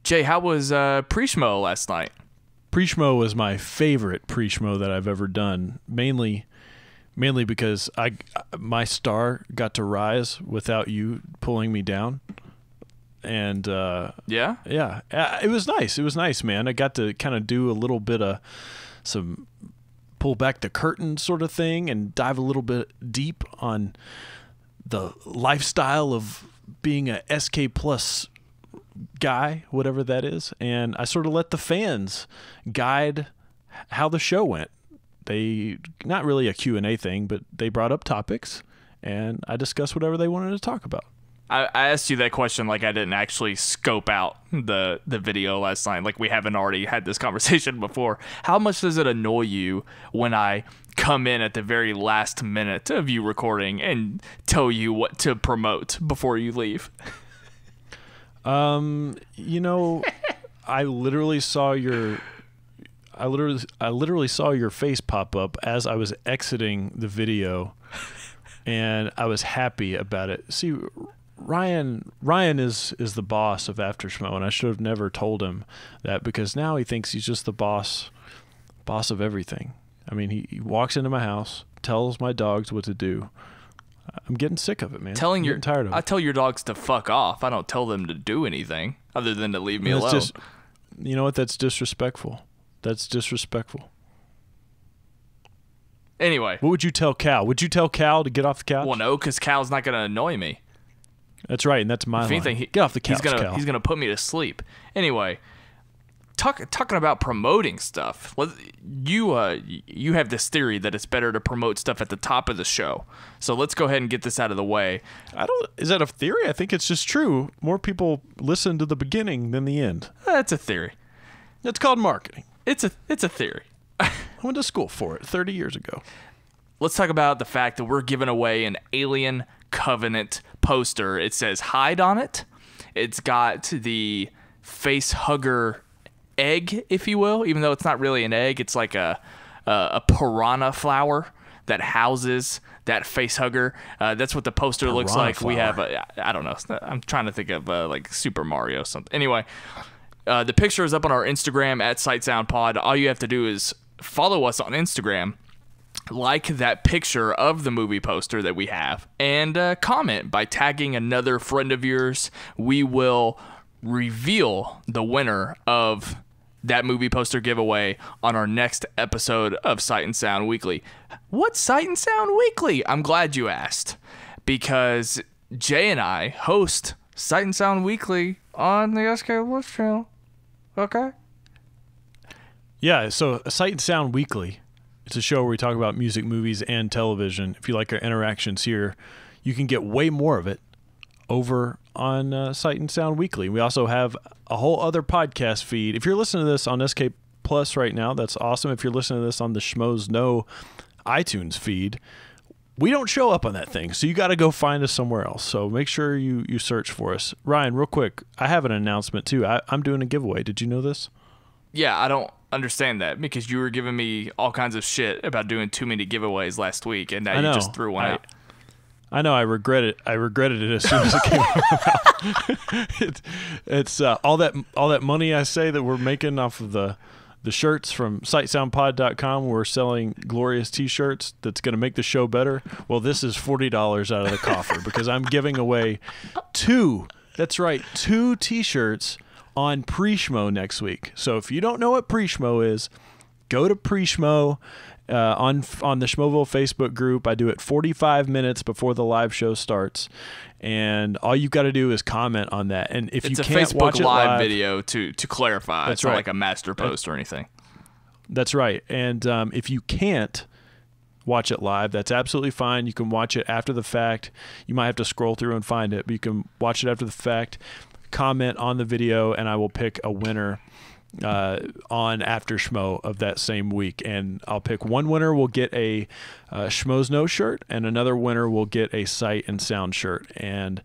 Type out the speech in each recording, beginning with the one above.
Jay, how was pre-Schmoe last night? Pre-Schmoe was my favorite pre-Schmoe that I've ever done, mainly because my star got to rise without you pulling me down. And yeah, it was nice. It was nice, man. I got to kind of do a little bit of some pull back the curtain sort of thing and dive a little bit deep on the lifestyle of being a SK Plus guy, whatever that is. And I sort of let the fans guide how the show went. They, not really a Q&A thing, but they brought up topics and I discussed whatever they wanted to talk about. I asked you that question like I didn't actually scope out the video last night. Like we haven't already had this conversation before. How much does it annoy you when I come in at the very last minute of you recording and tell you what to promote before you leave? You know, I literally saw your face pop up as I was exiting the video, and I was happy about it. See, Ryan is the boss of After Schmoe, and I should have never told him that because now he thinks he's just the boss of everything. I mean, he walks into my house, tells my dogs what to do. I'm getting sick of it, man. I'm getting tired of it. I tell your dogs to fuck off. I don't tell them to do anything other than to leave me alone. You know what? That's disrespectful. That's disrespectful. Anyway. What would you tell Cal? Would you tell Cal to get off the couch? Well, no, because Cal's not going to annoy me. That's right, and that's my line. Get off the couch, Cal. He's gonna put me to sleep. Anyway, talking about promoting stuff. You have this theory that it's better to promote stuff at the top of the show. So let's go ahead and get this out of the way. Is that a theory? I think it's just true. More people listen to the beginning than the end. That's a theory. It's called marketing. It's a theory. I went to school for it 30 years ago. Let's talk about the fact that we're giving away an Alien Covenant poster. It says hide on it. It's got the face hugger egg, if you will, even though it's not really an egg. It's like a piranha flower that houses that face hugger. That's what the poster looks like. Flower. We have I don't know. I'm trying to think of like Super Mario or something. Anyway, the picture is up on our Instagram at SightSoundPod. All you have to do is follow us on Instagram, like that picture of the movie poster that we have, and comment by tagging another friend of yours. We will reveal the winner of that movie poster giveaway on our next episode of Sight and Sound Weekly. What's Sight and Sound Weekly? I'm glad you asked, because Jay and I host Sight and Sound Weekly on the SK Plus channel. Okay? Yeah, so Sight and Sound Weekly. It's a show where we talk about music, movies, and television. If you like our interactions here, you can get way more of it over on Sight and Sound Weekly. We also have a whole other podcast feed. If you're listening to this on SK Plus right now, that's awesome. If you're listening to this on the Schmoes Know iTunes feed, we don't show up on that thing, so you got to go find us somewhere else. So make sure you search for us. Ryan, real quick, I have an announcement too. I'm doing a giveaway. Did you know this? Yeah, I don't understand that because you were giving me all kinds of shit about doing too many giveaways last week, and now you just threw one out. I know. I regretted it as soon as it came out. It's all that money I say that we're making off of the shirts from sightsoundpod.com. We're selling glorious T-shirts that's going to make the show better. Well, this is $40 out of the coffer because I'm giving away two T-shirts on pre-Schmoe next week. So if you don't know what pre-Schmoe is, go to pre-Schmoe on the Schmoeville Facebook group. I do it 45 minutes before the live show starts, and all you've got to do is comment on that. And if you can't watch it live, it's a Facebook live video to clarify. That's it's not like a master post or anything. That's right. And if you can't watch it live, that's absolutely fine. You can watch it after the fact. You might have to scroll through and find it, but you can watch it after the fact. Comment on the video, and I will pick a winner on After Schmoe of that same week. And I'll pick one winner will get a Schmoes Know shirt, and another winner will get a Sight and Sound shirt. And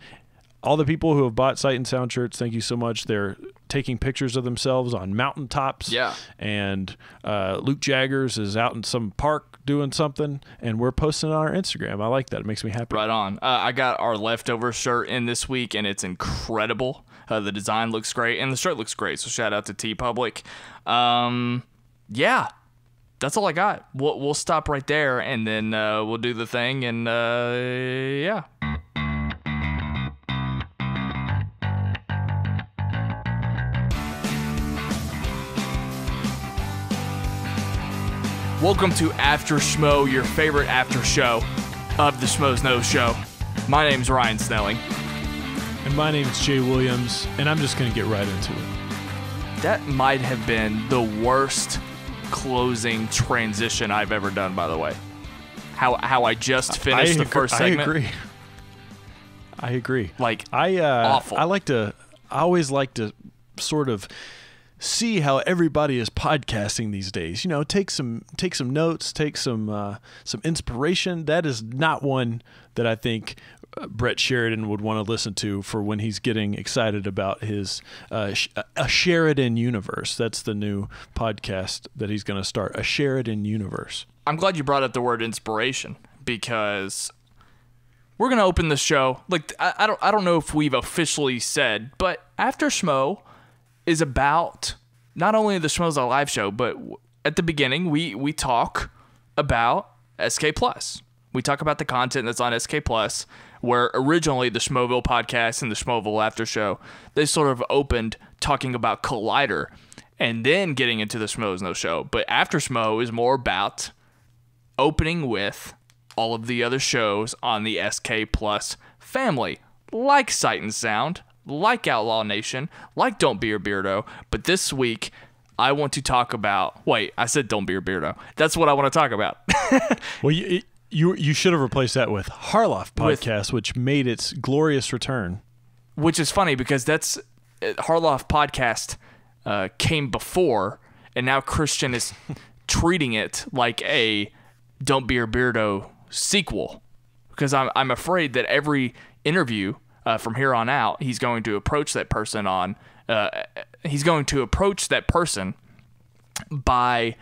all the people who have bought Sight and Sound shirts, thank you so much. They're taking pictures of themselves on mountaintops. Yeah. And Luke Jaggers is out in some park doing something, and we're posting it on our Instagram. I like that. It makes me happy. Right on. I got our leftover shirt in this week, and it's incredible. The design looks great, and the shirt looks great. So shout out to TeePublic. Yeah, that's all I got. We'll stop right there, and then we'll do the thing, and yeah. Welcome to After Schmoe, your favorite after show of the Schmoes Know Show. My name's Ryan Snelling. And my name's Jaye Williams, and I'm just going to get right into it. That might have been the worst closing transition I've ever done, by the way. How I just finished the first segment. I agree. Like, awful. I always like to sort of see how everybody is podcasting these days. You know, take some notes, take some inspiration. That is not one that I think Brett Sheridan would want to listen to for when he's getting excited about his a Sheridan Universe. That's the new podcast that he's going to start, a Sheridan Universe. I'm glad you brought up the word inspiration, because we're going to open the show. Like, I don't know if we've officially said, but After Schmoe is about not only the Schmoes Know live show, but at the beginning we talk about SK Plus. We talk about the content that's on SK Plus, where originally the Schmoeville podcast and the Schmoeville After Show, they sort of opened talking about Collider and then getting into the Schmoes Know Show. But After Schmoe is more about opening with all of the other shows on the SK Plus family, like Sight and Sound, like Outlaw Nation, like Don't Be Your Beardo. But this week, I want to talk about... Wait, I said Don't Be Your Beardo. That's what I want to talk about. Well, you should have replaced that with Harloff podcast, which made its glorious return. Which is funny, because that's... Harloff podcast came before, and now Kristian is treating it like a Don't Be Your Beardo sequel. Because I'm afraid that every interview... from here on out, he's going to approach that person by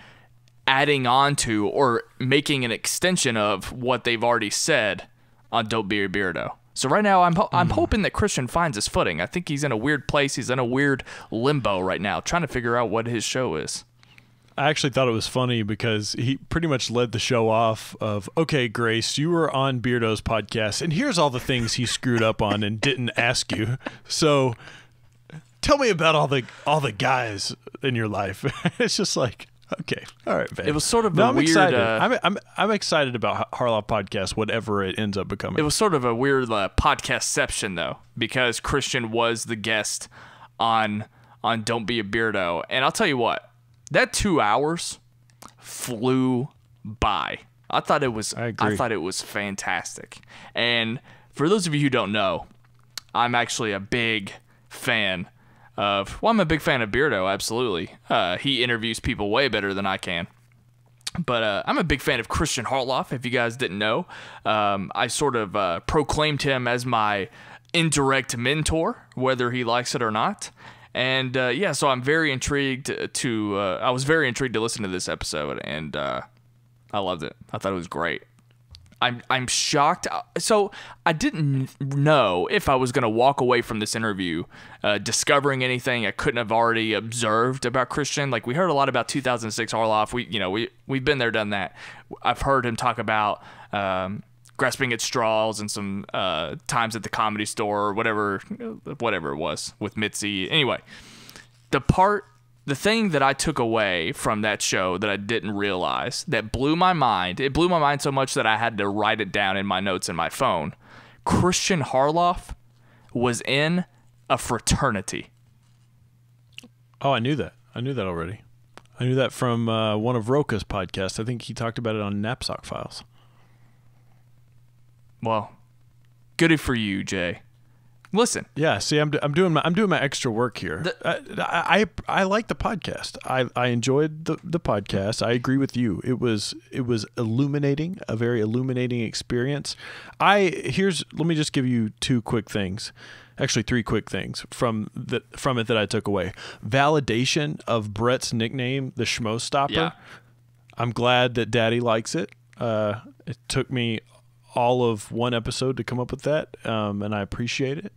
adding on to or making an extension of what they've already said on Don't Be Your Beardo. So right now, I'm hoping that Kristian finds his footing. I think he's in a weird place. He's in a weird limbo right now, trying to figure out what his show is. I actually thought it was funny because he pretty much led the show off of, okay, Grace, you were on Beardo's podcast, and here's all the things he screwed up on and didn't ask you. So tell me about all the guys in your life. It's just like, okay, all right, man. It was sort of I'm weird. Excited. I'm excited about Harloff podcast, whatever it ends up becoming. It was sort of a weird podcastception, though, because Kristian was the guest on Don't Be a Beardo, and I'll tell you what. That 2 hours flew by. I thought it was fantastic. And for those of you who don't know, I'm actually a big fan of... Well, I'm a big fan of Beardo, absolutely. He interviews people way better than I can. But I'm a big fan of Kristian Harloff, if you guys didn't know. I sort of proclaimed him as my indirect mentor, whether he likes it or not. And yeah, so I'm very intrigued I was very intrigued to listen to this episode, and I loved it. I thought it was great. I'm shocked. So I didn't know if I was going to walk away from this interview discovering anything I couldn't have already observed about Kristian. Like, we heard a lot about 2006 Harloff. We've been there, done that. I've heard him talk about grasping at straws and some times at the Comedy Store or whatever it was with Mitzi. Anyway, the thing that I took away from that show that I didn't realize, that blew my mind, it blew my mind so much that I had to write it down in my notes in my phone. Kristian Harloff was in a fraternity. Oh, I knew that. I knew that already. I knew that from one of Roka's podcasts. I think he talked about it on Knapsack Files. Well, good for you, Jay. Listen. Yeah, see, I'm doing my extra work here. I like the podcast. I enjoyed the podcast. I agree with you. It was illuminating, a very illuminating experience. Let me just give you two quick things. Actually, three quick things from it that I took away. Validation of Brett's nickname, the Schmoe Stopper. Yeah. I'm glad that Daddy likes it. It took me all of one episode to come up with that, and I appreciate it.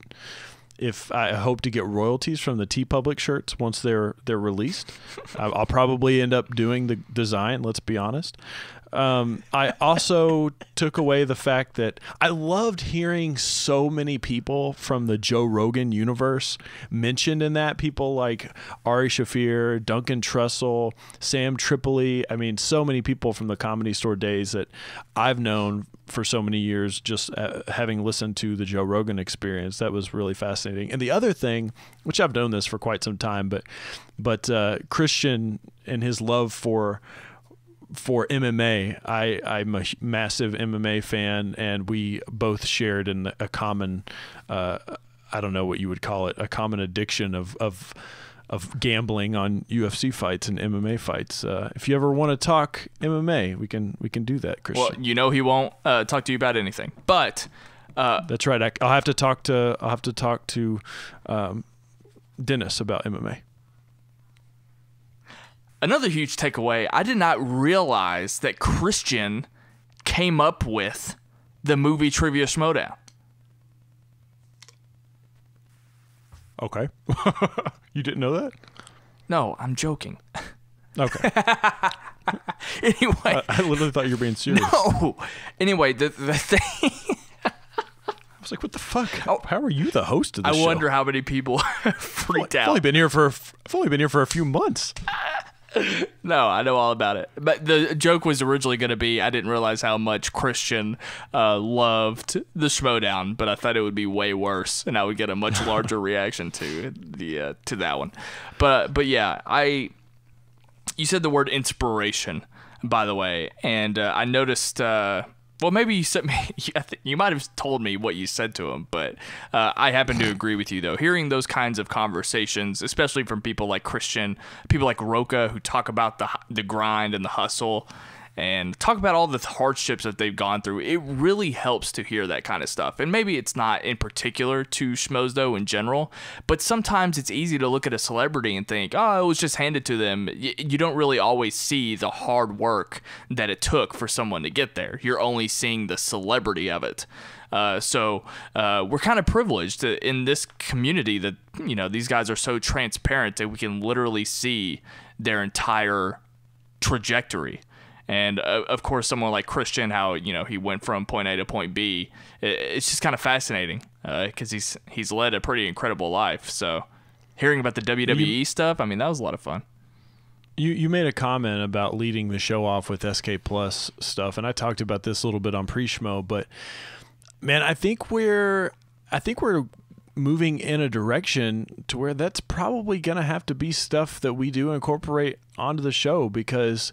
if I hope to get royalties from the TeePublic shirts once they're released. I'll probably end up doing the design, let's be honest. I also took away the fact that I loved hearing so many people from the Joe Rogan universe mentioned in that. People like Ari Shaffir, Duncan Trussell, Sam Tripoli. I mean, so many people from the Comedy Store days that I've known for so many years, just having listened to the Joe Rogan Experience. That was really fascinating. And the other thing, which I've known this for quite some time, but Kristian and his love for MMA. I'm a massive MMA fan, and we both shared in a common, I don't know what you would call it, a common addiction of gambling on UFC fights and MMA fights. If you ever want to talk MMA, we can do that, Kristian. Well, you know he won't talk to you about anything, but that's right. I'll have to talk to Dennis about MMA. Another huge takeaway, I did not realize that Kristian came up with the movie Trivia Schmoedown. Okay. You didn't know that? No, I'm joking. Okay. Anyway. I literally thought you were being serious. No. Anyway, the thing... I was like, what the fuck? How are you the host of this show? I wonder how many people freaked out. I've only been here for a few months. No, I know all about it. But the joke was originally going to be, I didn't realize how much Kristian loved the Schmoedown, but I thought it would be way worse, and I would get a much larger reaction to that one. But yeah, you said the word inspiration, by the way, and I noticed. Well, maybe you said you might have told me what you said to him, but I happen to agree with you, though. Hearing those kinds of conversations, especially from people like Kristian, people like Roca, who talk about the grind and the hustle and talk about all the hardships that they've gone through, it really helps to hear that kind of stuff. And maybe it's not in particular to Schmoes, though, in general, but sometimes it's easy to look at a celebrity and think, oh, it was just handed to them. You don't really always see the hard work that it took for someone to get there. You're only seeing the celebrity of it. So we're kind of privileged in this community that, you know, these guys are so transparent that we can literally see their entire trajectory. And of course, someone like Kristian, how, you know, he went from point A to point B, it's just kind of fascinating because he's led a pretty incredible life. So hearing about the WWE stuff, I mean, that was a lot of fun. You made a comment about leading the show off with SK Plus stuff, and I talked about this a little bit on pre-Schmoe, but man, I think we're moving in a direction to where that's probably going to have to be stuff that we do incorporate onto the show, because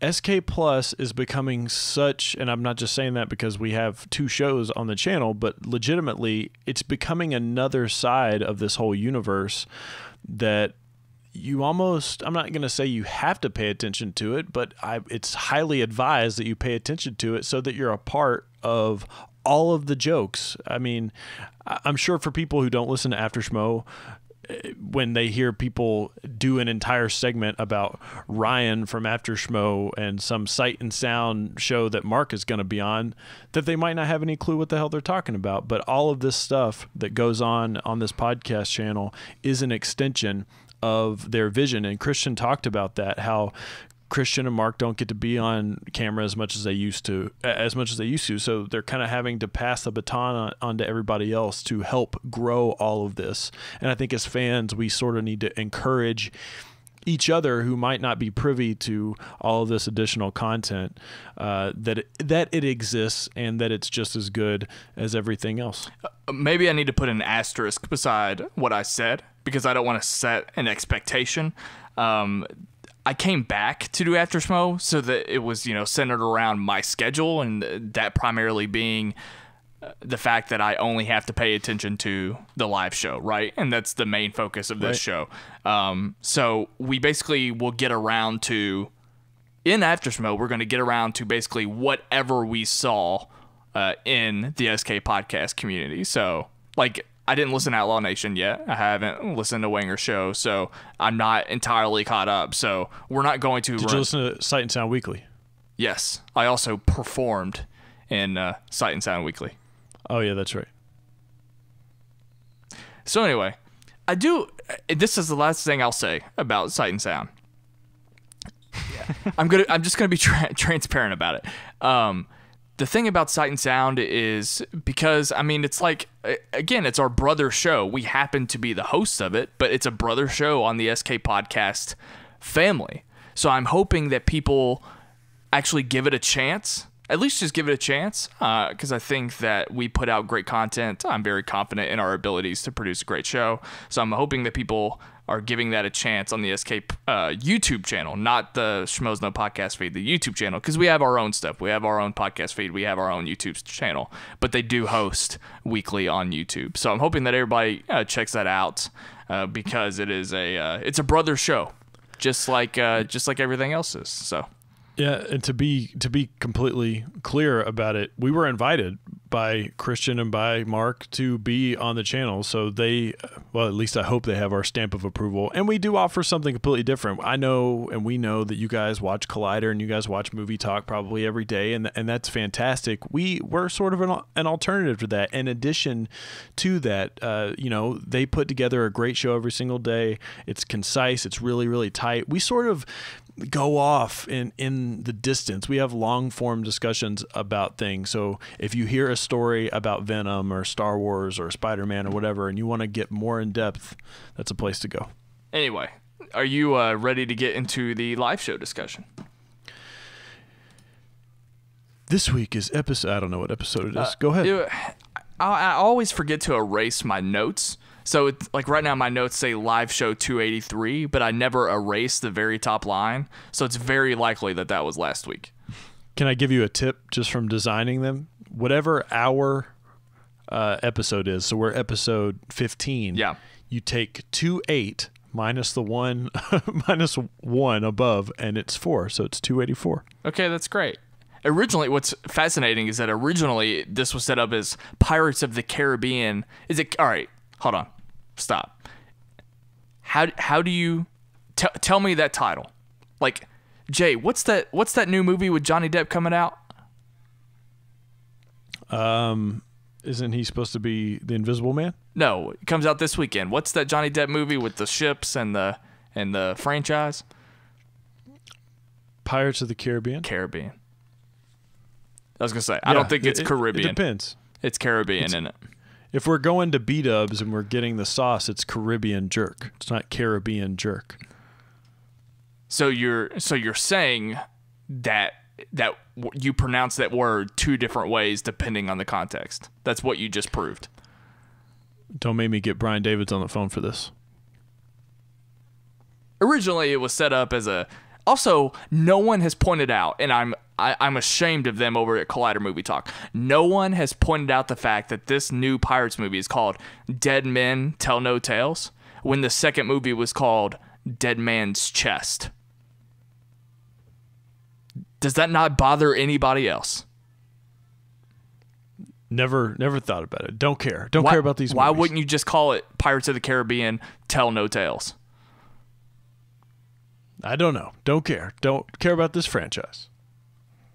SK Plus is becoming such, and I'm not just saying that because we have 2 shows on the channel, but legitimately it's becoming another side of this whole universe that you almost, I'm not going to say you have to pay attention to it, but it's highly advised that you pay attention to it so that you're a part of all of the jokes. I mean, I'm sure for people who don't listen to After Schmoe, when they hear people do an entire segment about Ryan from After Schmoe and some sight and sound show that Mark is going to be on, that they might not have any clue what the hell they're talking about. But all of this stuff that goes on this podcast channel is an extension of their vision. And Kristian talked about that, how Kristian and Mark don't get to be on camera as much as they used to. So they're kind of having to pass the baton on to everybody else to help grow all of this. And I think as fans, we sort of need to encourage each other who might not be privy to all of this additional content, that it exists and that it's just as good as everything else. Maybe I need to put an asterisk beside what I said because I don't want to set an expectation. I came back to do After Schmoe so that it was, you know, centered around my schedule, and that primarily being the fact that I only have to pay attention to the live show, right? And that's the main focus of this show. So we basically will get around to, in After Schmoe, we're going to get around to basically whatever we saw in the SK podcast community. So, like, I didn't listen to Outlaw Nation yet. I haven't listened to Wanger Show, so I'm not entirely caught up. So we're not going to... Did you listen to Sight and Sound Weekly? Yes. I also performed in Sight and Sound Weekly. Oh, yeah, that's right. So anyway, I do. This is the last thing I'll say about Sight and Sound. I'm just gonna be transparent about it. The thing about Sight and Sound is because it's like, again, it's our brother show. We happen to be the hosts of it, but it's a brother show on the SK Podcast family. So I'm hoping that people actually give it a chance. At least just give it a chance, because I think that we put out great content. I'm very confident in our abilities to produce a great show. So I'm hoping that people are giving that a chance on the SK YouTube channel, not the Schmoes Know podcast feed, the YouTube channel, because we have our own stuff. We have our own podcast feed. We have our own YouTube channel, but they do host weekly on YouTube. So I'm hoping that everybody checks that out, because it's a brother show, just like everything else is. So. Yeah, and to be completely clear about it, we were invited by Kristian and by Mark to be on the channel. So they, well, at least I hope they have our stamp of approval. And we do offer something completely different. I know, and we know that you guys watch Collider and you guys watch Movie Talk probably every day, and that's fantastic. We're sort of an alternative to that. In addition to that, they put together a great show every single day. It's concise. It's really, really tight. We sort of go off in the distance. We have long form discussions about things. So if you hear a story about Venom or Star Wars or Spider-Man or whatever, and you want to get more in depth, that's a place to go. Anyway, are you ready to get into the live show discussion? This week is episode, I don't know what episode it is. Go ahead. I always forget to erase my notes. So it's like right now my notes say live show 283, but I never erase the very top line. So it's very likely that was last week. Can I give you a tip just from designing them? Whatever our episode is, so we're episode 15. Yeah. You take 28 minus the one minus 1 above, and it's 4, so it's 284. Okay, that's great. Originally, what's fascinating is that originally this was set up as Pirates of the Caribbean. Is it all right? Hold on. Stop. How do you tell me that title? Like, Jay, what's that new movie with Johnny Depp coming out? Isn't he supposed to be the Invisible Man? No, it comes out this weekend. What's that Johnny Depp movie with the ships and the franchise? Pirates of the Caribbean. Caribbean. I was gonna say, I don't think it's Caribbean. It depends. It's Caribbean, in it. If we're going to B-dubs and we're getting the sauce, it's Caribbean jerk. It's not Caribbean jerk. So you're saying that you pronounce that word two different ways depending on the context. That's what you just proved. Don't make me get Brian Davids on the phone for this. Originally, it was set up as a. Also, no one has pointed out, and I'm ashamed of them over at Collider Movie Talk. No one has pointed out the fact that this new Pirates movie is called Dead Men Tell No Tales, when the second movie was called Dead Man's Chest. Does that not bother anybody else? Never thought about it. Don't care. Don't care about these movies. Why wouldn't you just call it Pirates of the Caribbean Tell No Tales? I don't know. Don't care. Don't care about this franchise.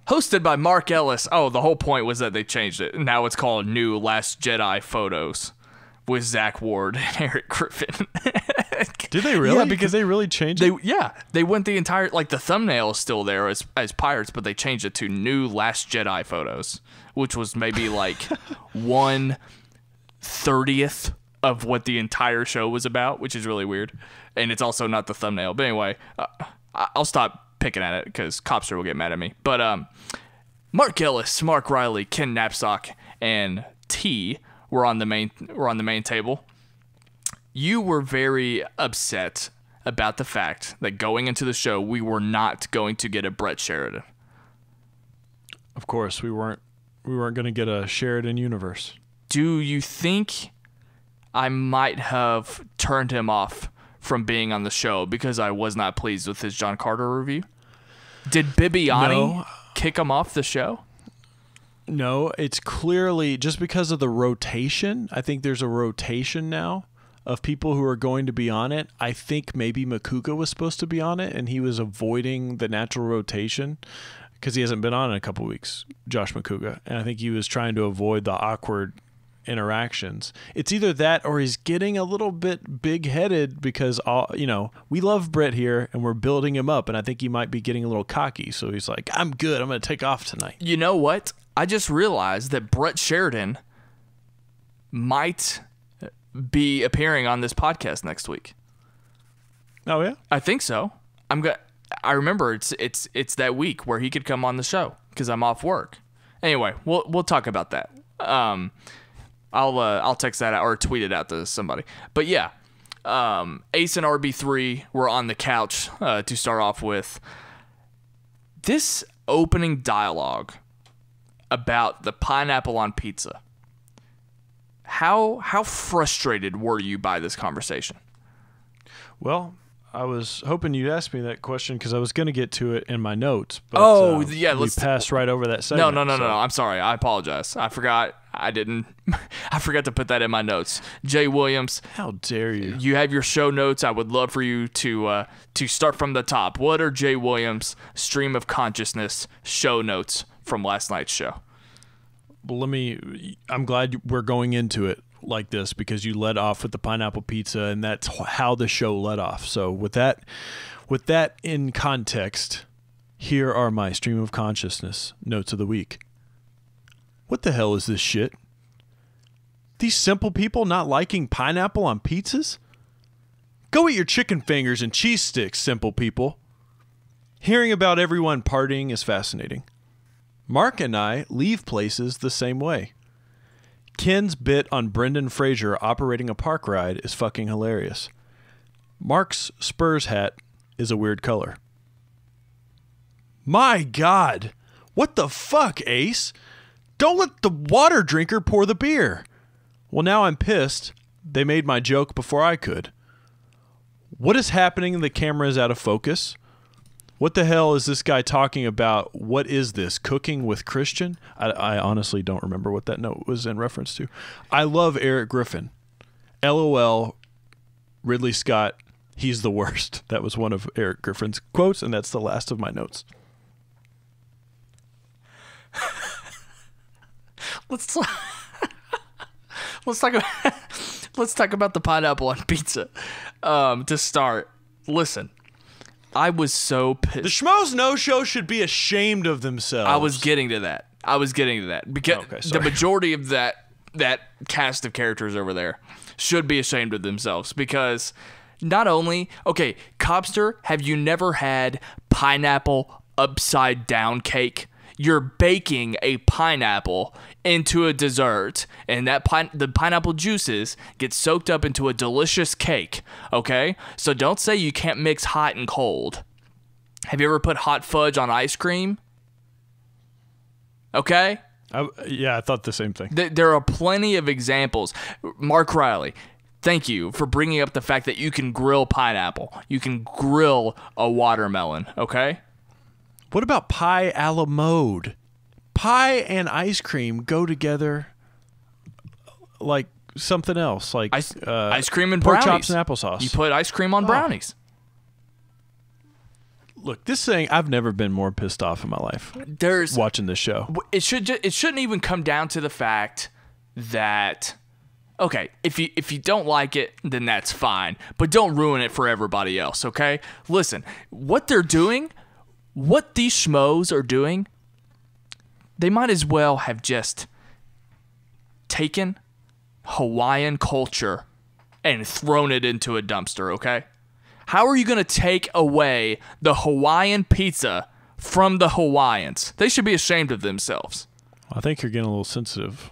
Hosted by Mark Ellis. Oh, the whole point was that they changed it. Now it's called New Last Jedi Photos with Zack Ward and Eric Griffin. Did they really? Yeah, because they really changed it? They went the entire, like the thumbnail is still there as Pirates, but they changed it to New Last Jedi Photos, which was maybe like 1/30th of what the entire show was about, which is really weird. And it's also not the thumbnail. But anyway, I'll stop picking at it because Copster will get mad at me. But Mark Ellis, Mark Riley, Ken Knapsack, and T were on the main table. You were very upset about the fact that going into the show, we were not going to get a Brett Sheridan. Of course, we weren't going to get a Sheridan universe. Do you think I might have turned him off from being on the show because I was not pleased with his John Carter review? Did Bibiani kick him off the show? No, it's clearly just because of the rotation. I think there's a rotation now of people who are going to be on it. I think maybe Makuga was supposed to be on it, and he was avoiding the natural rotation because he hasn't been on in a couple weeks, Josh Makuga. And I think he was trying to avoid the awkward interactions. It's either that or he's getting a little bit big-headed because, we love Brett here and we're building him up, and I think he might be getting a little cocky. So he's like, I'm good. I'm going to take off tonight. You know what? I just realized that Brett Sheridan might be appearing on this podcast next week. Oh, yeah? I think so. I remember it's that week where he could come on the show because I'm off work. Anyway, we'll talk about that. I'll text that out or tweet it out to somebody. But yeah, Ace and RB3 were on the couch to start off with. This opening dialogue about the pineapple on pizza. How frustrated were you by this conversation? Well, I was hoping you'd ask me that question because I was going to get to it in my notes. But, we passed right over that segment. No. I'm sorry. I apologize. I forgot. I forgot to put that in my notes. Jaye Williams. How dare you? You have your show notes. I would love for you to start from the top. What are Jaye Williams' stream of consciousness show notes from last night's show? Well, I'm glad we're going into it like this because you led off with the pineapple pizza, and that's how the show led off. So with that in context, here are my stream of consciousness notes of the week. What the hell is this shit? These simple people not liking pineapple on pizzas? Go eat your chicken fingers and cheese sticks, simple people. Hearing about everyone partying is fascinating. Mark and I leave places the same way. Ken's bit on Brendan Fraser operating a park ride is fucking hilarious. Mark's Spurs hat is a weird color. My God! What the fuck, Ace? Don't let the water drinker pour the beer. Well, now I'm pissed. They made my joke before I could. What is happening? The camera is out of focus. What the hell is this guy talking about? What is this? Cooking with Kristian? I honestly don't remember what that note was in reference to. I love Eric Griffin. LOL, Ridley Scott, he's the worst. That was one of Eric Griffin's quotes, and that's the last of my notes. Let's talk about the pineapple on pizza. To start, listen. I was so pissed. The Schmoes Know Show should be ashamed of themselves. I was getting to that because the majority of that cast of characters over there should be ashamed of themselves because not only Cobster, have you never had pineapple upside down cake? You're baking a pineapple into a dessert, and the pineapple juices get soaked up into a delicious cake, okay? So don't say you can't mix hot and cold. Have you ever put hot fudge on ice cream? Okay? I thought the same thing. There are plenty of examples. Mark Riley, thank you for bringing up the fact that you can grill pineapple. You can grill a watermelon, okay? What about pie a la mode? Pie and ice cream go together like something else, like ice cream and pork brownies. chops and applesauce. You put ice cream on brownies. Look, this thing, I've never been more pissed off in my life. Watching this show. It shouldn't even come down to the fact that if you don't like it, then that's fine, but don't ruin it for everybody else. Okay, listen, what these schmoes are doing, they might as well have just taken Hawaiian culture and thrown it into a dumpster, okay? How are you going to take away the Hawaiian pizza from the Hawaiians? They should be ashamed of themselves. I think you're getting a little sensitive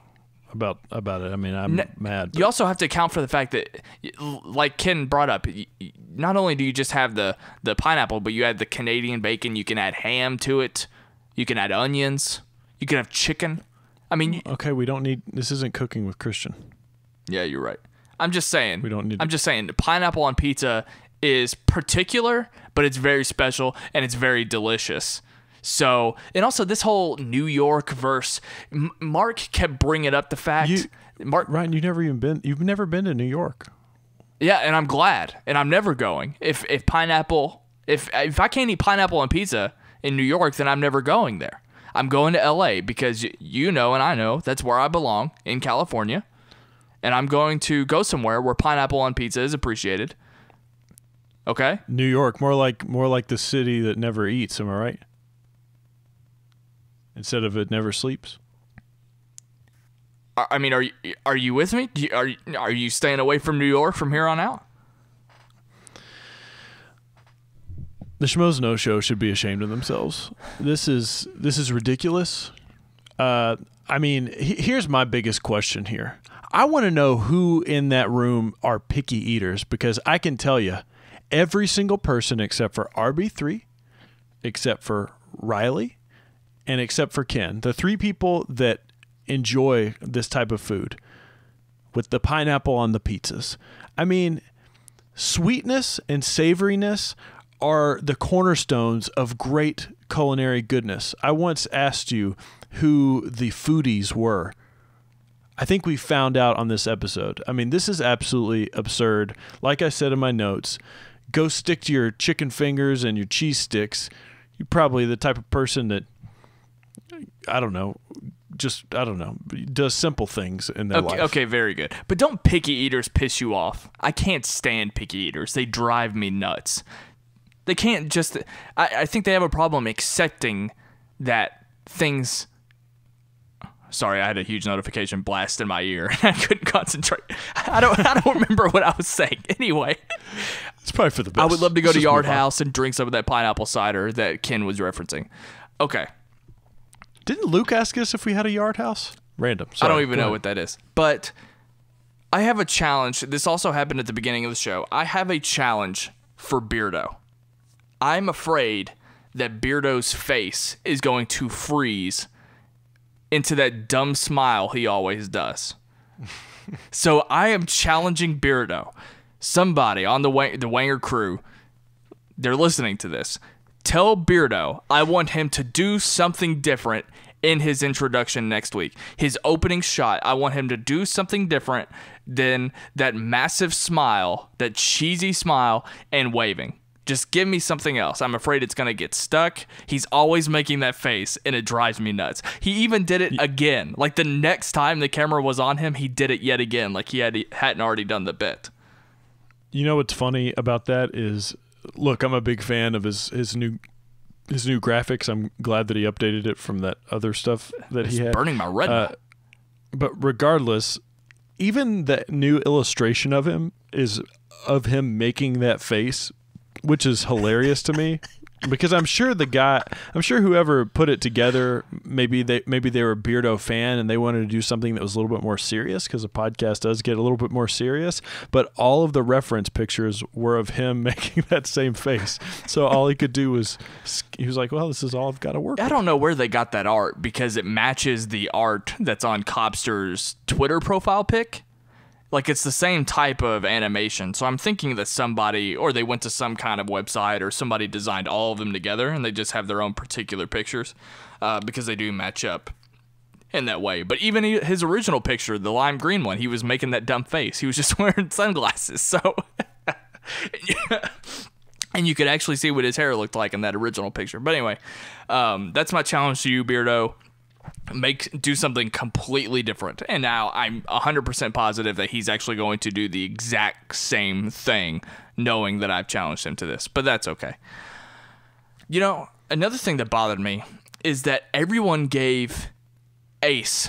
about it. I mean, I'm mad. But you also have to account for the fact that, like Ken brought up, not only do you just have the pineapple, but you add the Canadian bacon. You can add ham to it. You can add onions. You can have chicken. I mean, okay, we don't need. This isn't cooking with Kristian. Yeah, you're right. I'm just saying. We don't need. I'm just saying. Pineapple on pizza is particular, but it's very special and it's very delicious. So, and also this whole New York verse, Mark kept bringing up the fact. Ryan, you've never been to New York. Yeah, and I'm glad, and I'm never going. If I can't eat pineapple on pizza in New York, then I'm never going there. I'm going to LA because you know and I know that's where I belong, in California. and I'm going to go somewhere where pineapple on pizza is appreciated. Okay? New York, more like the city that never eats, am I right? Instead of it never sleeps. I mean, are you with me? Are you staying away from New York from here on out? The Schmoes Know Show should be ashamed of themselves. This is ridiculous. I mean, here's my biggest question here. I want to know who in that room are picky eaters, because I can tell you, every single person except for RB3, except for Riley, and except for Ken, the three people that enjoy this type of food with the pineapple on the pizzas. I mean, sweetness and savoriness are the cornerstones of great culinary goodness. I once asked you who the foodies were. I think we found out on this episode. I mean, this is absolutely absurd. Like I said in my notes, go stick to your chicken fingers and your cheese sticks. You're probably the type of person that, does simple things in their life. Okay, very good. But don't picky eaters piss you off. I can't stand picky eaters. They drive me nuts. They can't just... I think they have a problem accepting that things... Sorry, I had a huge notification blast in my ear. I couldn't concentrate. I don't remember what I was saying. Anyway. It's probably for the best. I would love to go to Yard House and drink some of that pineapple cider that Ken was referencing. Okay. Didn't Luke ask us if we had a Yard House? Random. Sorry, I don't even know what that is. But I have a challenge. This also happened at the beginning of the show. I have a challenge for Beardo. I'm afraid that Beardo's face is going to freeze into that dumb smile he always does. So I am challenging Beardo. Somebody on the Wanger crew, they're listening to this. Tell Beardo I want him to do something different in his introduction next week. His opening shot, I want him to do something different than that massive smile, that cheesy smile, and waving. Just give me something else. I'm afraid it's going to get stuck. He's always making that face, and it drives me nuts. He even did it again. Like, the next time the camera was on him, he did it yet again, like he hadn't already done the bit. You know what's funny about that is, look, I'm a big fan of his new graphics. I'm glad that he updated it from that other stuff that he had. Burning my retina. But regardless, even that new illustration of him is of him making that face, which is hilarious to me, because I'm sure whoever put it together, maybe they were a Beardo fan and they wanted to do something that was a little bit more serious, because a podcast does get a little bit more serious, but all of the reference pictures were of him making that same face. So all he could do was, he was like, well, this is all I've got to work with. I don't know where they got that art, because it matches the art that's on Cobster's Twitter profile pic. Like, it's the same type of animation. So I'm thinking that somebody, or they went to some kind of website, or somebody designed all of them together, and they just have their own particular pictures, because they do match up in that way. But even his original picture, the lime green one, he was making that dumb face. He was just wearing sunglasses. So, and you could actually see what his hair looked like in that original picture. But anyway, that's my challenge to you, Beardo. Do something completely different. And now I'm 100% positive that he's actually going to do the exact same thing, knowing that I've challenged him to this. But that's okay. You know, another thing that bothered me is that everyone gave Ace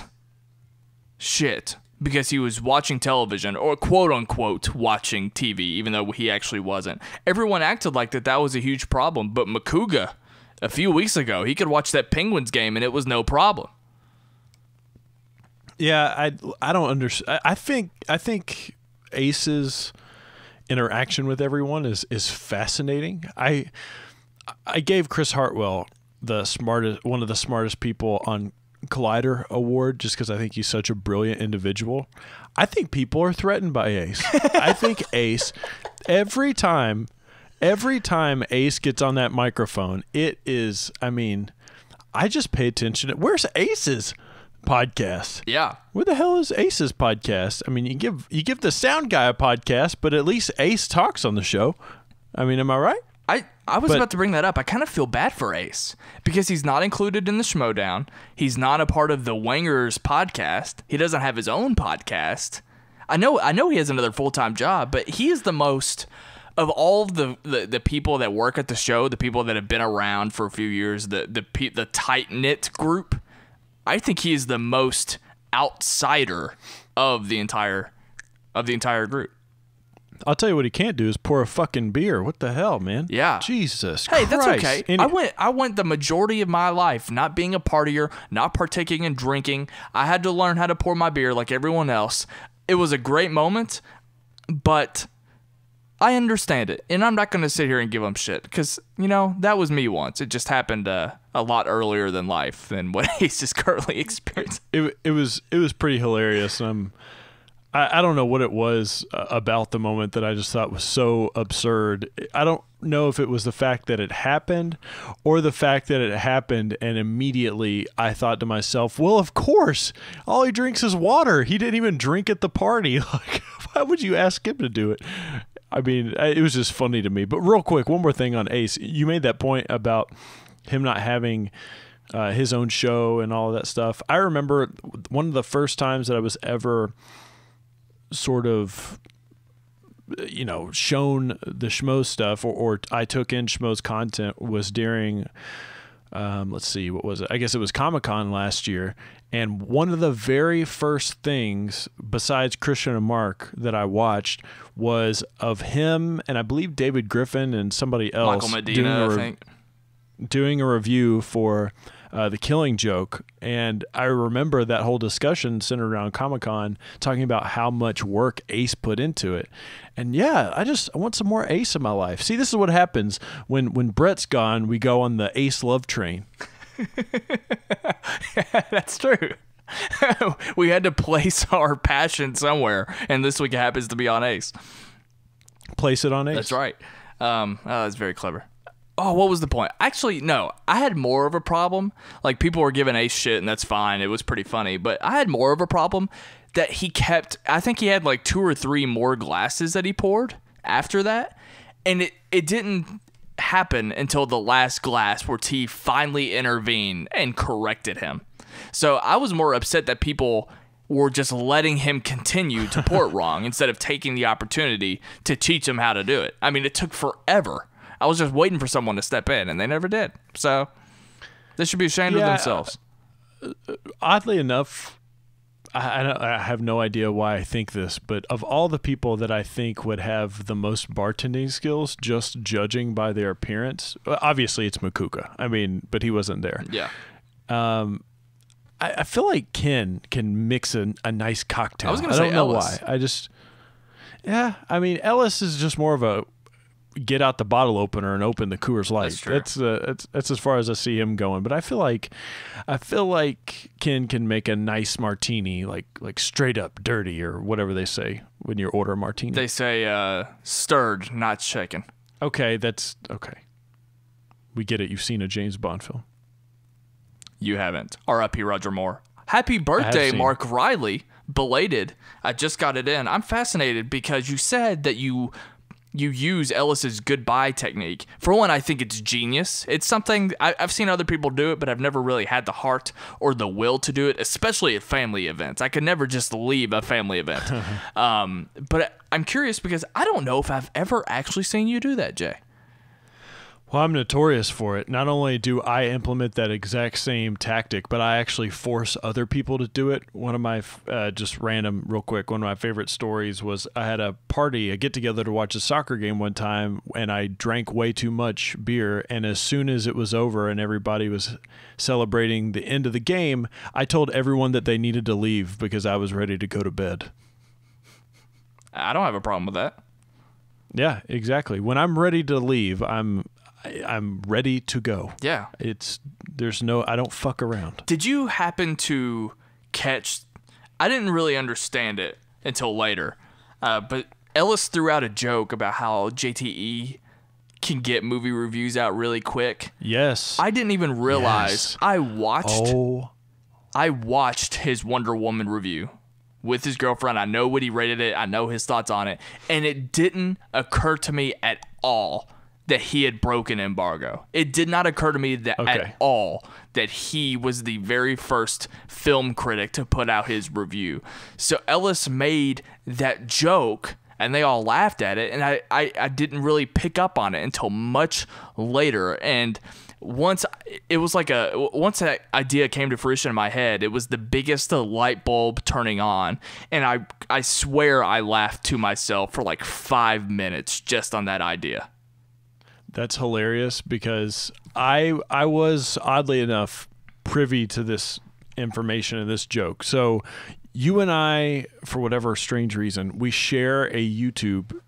shit because he was watching television, or quote unquote watching TV, even though he actually wasn't. Everyone acted like that was a huge problem, but Makuga, a few weeks ago, he could watch that Penguins game and it was no problem. Yeah, I don't understand. I think Ace's interaction with everyone is fascinating. I gave Chris Hartwell one of the smartest people on Collider award, just because I think he's such a brilliant individual. I think people are threatened by Ace. I think Ace, every time Ace gets on that microphone, it is, I mean, I just pay attention. Where's Ace's podcast? Yeah. Where the hell is Ace's podcast? I mean, you give the sound guy a podcast, but at least Ace talks on the show. I mean, am I right? I was about to bring that up. I kind of feel bad for Ace because he's not included in the Schmoedown. He's not a part of the Wangers podcast. He doesn't have his own podcast. I know he has another full-time job, but he is the most of all of the people that work at the show, the people that have been around for a few years, the tight-knit group. I think he is the most outsider of the entire group. I'll tell you what he can't do is pour a fucking beer. What the hell, man? Yeah. Jesus Hey, Christ. that's okay. I went the majority of my life not being a partier, not partaking in drinking. I had to learn how to pour my beer like everyone else. It was a great moment, but I understand it. And I'm not going to sit here and give him shit because, that was me once. It just happened a lot earlier than life than what Ace is currently experiencing. It was pretty hilarious. I don't know what it was about the moment that I just thought was so absurd. I don't know if it was the fact that it happened or the fact that it happened and immediately I thought to myself, well, of course, all he drinks is water. He didn't even drink at the party. Like, why would you ask him to do it? I mean, it was just funny to me. But real quick, one more thing on Ace. You made that point about him not having his own show and all of that stuff. I remember one of the first times that I was ever sort of, shown the Schmoes stuff or I took in Schmoes content was during, let's see, what was it? I guess it was Comic-Con last year. And one of the very first things besides Kristian and Mark that I watched was of him and I believe David Griffin and somebody else Michael Medina, doing a review for The Killing Joke. And I remember that whole discussion centered around Comic-Con talking about how much work Ace put into it. And yeah, I want some more Ace in my life. See, this is what happens when Brett's gone, we go on the Ace love train. Yeah, that's true. We had to place our passion somewhere, and this week it happens to be on Ace. Place it on Ace. That's right. That's very clever. Oh, what was the point? Actually, no. I had more of a problem. Like, people were giving Ace shit, and that's fine. It was pretty funny. But I had more of a problem that he kept... I think he had like 2 or 3 more glasses that he poured after that. And it didn't happen until the last glass where T finally intervened and corrected him. So I was more upset that people were just letting him continue to pour it wrong instead of taking the opportunity to teach him how to do it. I mean, it took forever. I was just waiting for someone to step in, and they never did. So they should be ashamed of themselves. Oddly enough, I have no idea why I think this, but of all the people that I think would have the most bartending skills, just judging by their appearance, obviously it's Makuka. I mean, but he wasn't there. Yeah. I feel like Ken can mix a nice cocktail. I was going to say I Ellis. don't know why. I mean, Ellis is just more of a get out the bottle opener and open the Coors Light. That's true. That's as far as I see him going. But I feel like Ken can make a nice martini, like straight up dirty or whatever they say when you order a martini. They say stirred, not shaken. Okay, that's okay. We get it. You've seen a James Bond film. You haven't. R.I.P. Roger Moore. Happy birthday, Mark Riley. Belated. I just got it in. I'm fascinated because you said that you use Ellis's goodbye technique. For one, I think it's genius. It's something I've seen other people do it, but I've never really had the heart or the will to do it, especially at family events. I could never just leave a family event. But I'm curious because I don't know if I've ever actually seen you do that, Jay. Well, I'm notorious for it. Not only do I implement that exact same tactic, but I actually force other people to do it. One of my, just random, real quick, one of my favorite stories was I had a party, a get-together to watch a soccer game one time, and I drank way too much beer, and as soon as it was over and everybody was celebrating the end of the game, I told everyone that they needed to leave because I was ready to go to bed. I don't have a problem with that. Yeah, exactly. When I'm ready to leave, I'm ready to go. Yeah. I don't fuck around. Did you happen to catch, I didn't really understand it until later, but Ellis threw out a joke about how JTE can get movie reviews out really quick. Yes. I didn't even realize. Yes. I watched his Wonder Woman review with his girlfriend. I know what he rated it. I know his thoughts on it. And it didn't occur to me at all that he had broken embargo. It did not occur to me that at all that he was the very first film critic to put out his review. So Ellis made that joke, and they all laughed at it, and I didn't really pick up on it until much later. And once that idea came to fruition in my head, it was the biggest light bulb turning on, and I swear I laughed to myself for like 5 minutes just on that idea. That's hilarious because I was oddly enough privy to this information and this joke. So you and I, for whatever strange reason, we share a YouTube.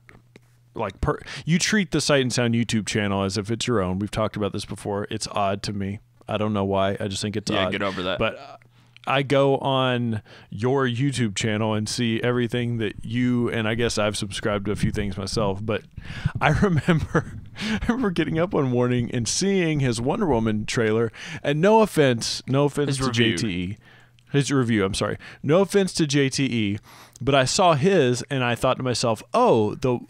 You treat the Sight and Sound YouTube channel as if it's your own. We've talked about this before. It's odd to me. I don't know why. I just think it's odd. Yeah, get over that. But I go on your YouTube channel and see everything that you, and I guess I've subscribed to a few things myself, but I remember getting up one morning and seeing his Wonder Woman trailer, and no offense to JTE. His review, I'm sorry. No offense to JTE, but I saw his and I thought to myself, oh, the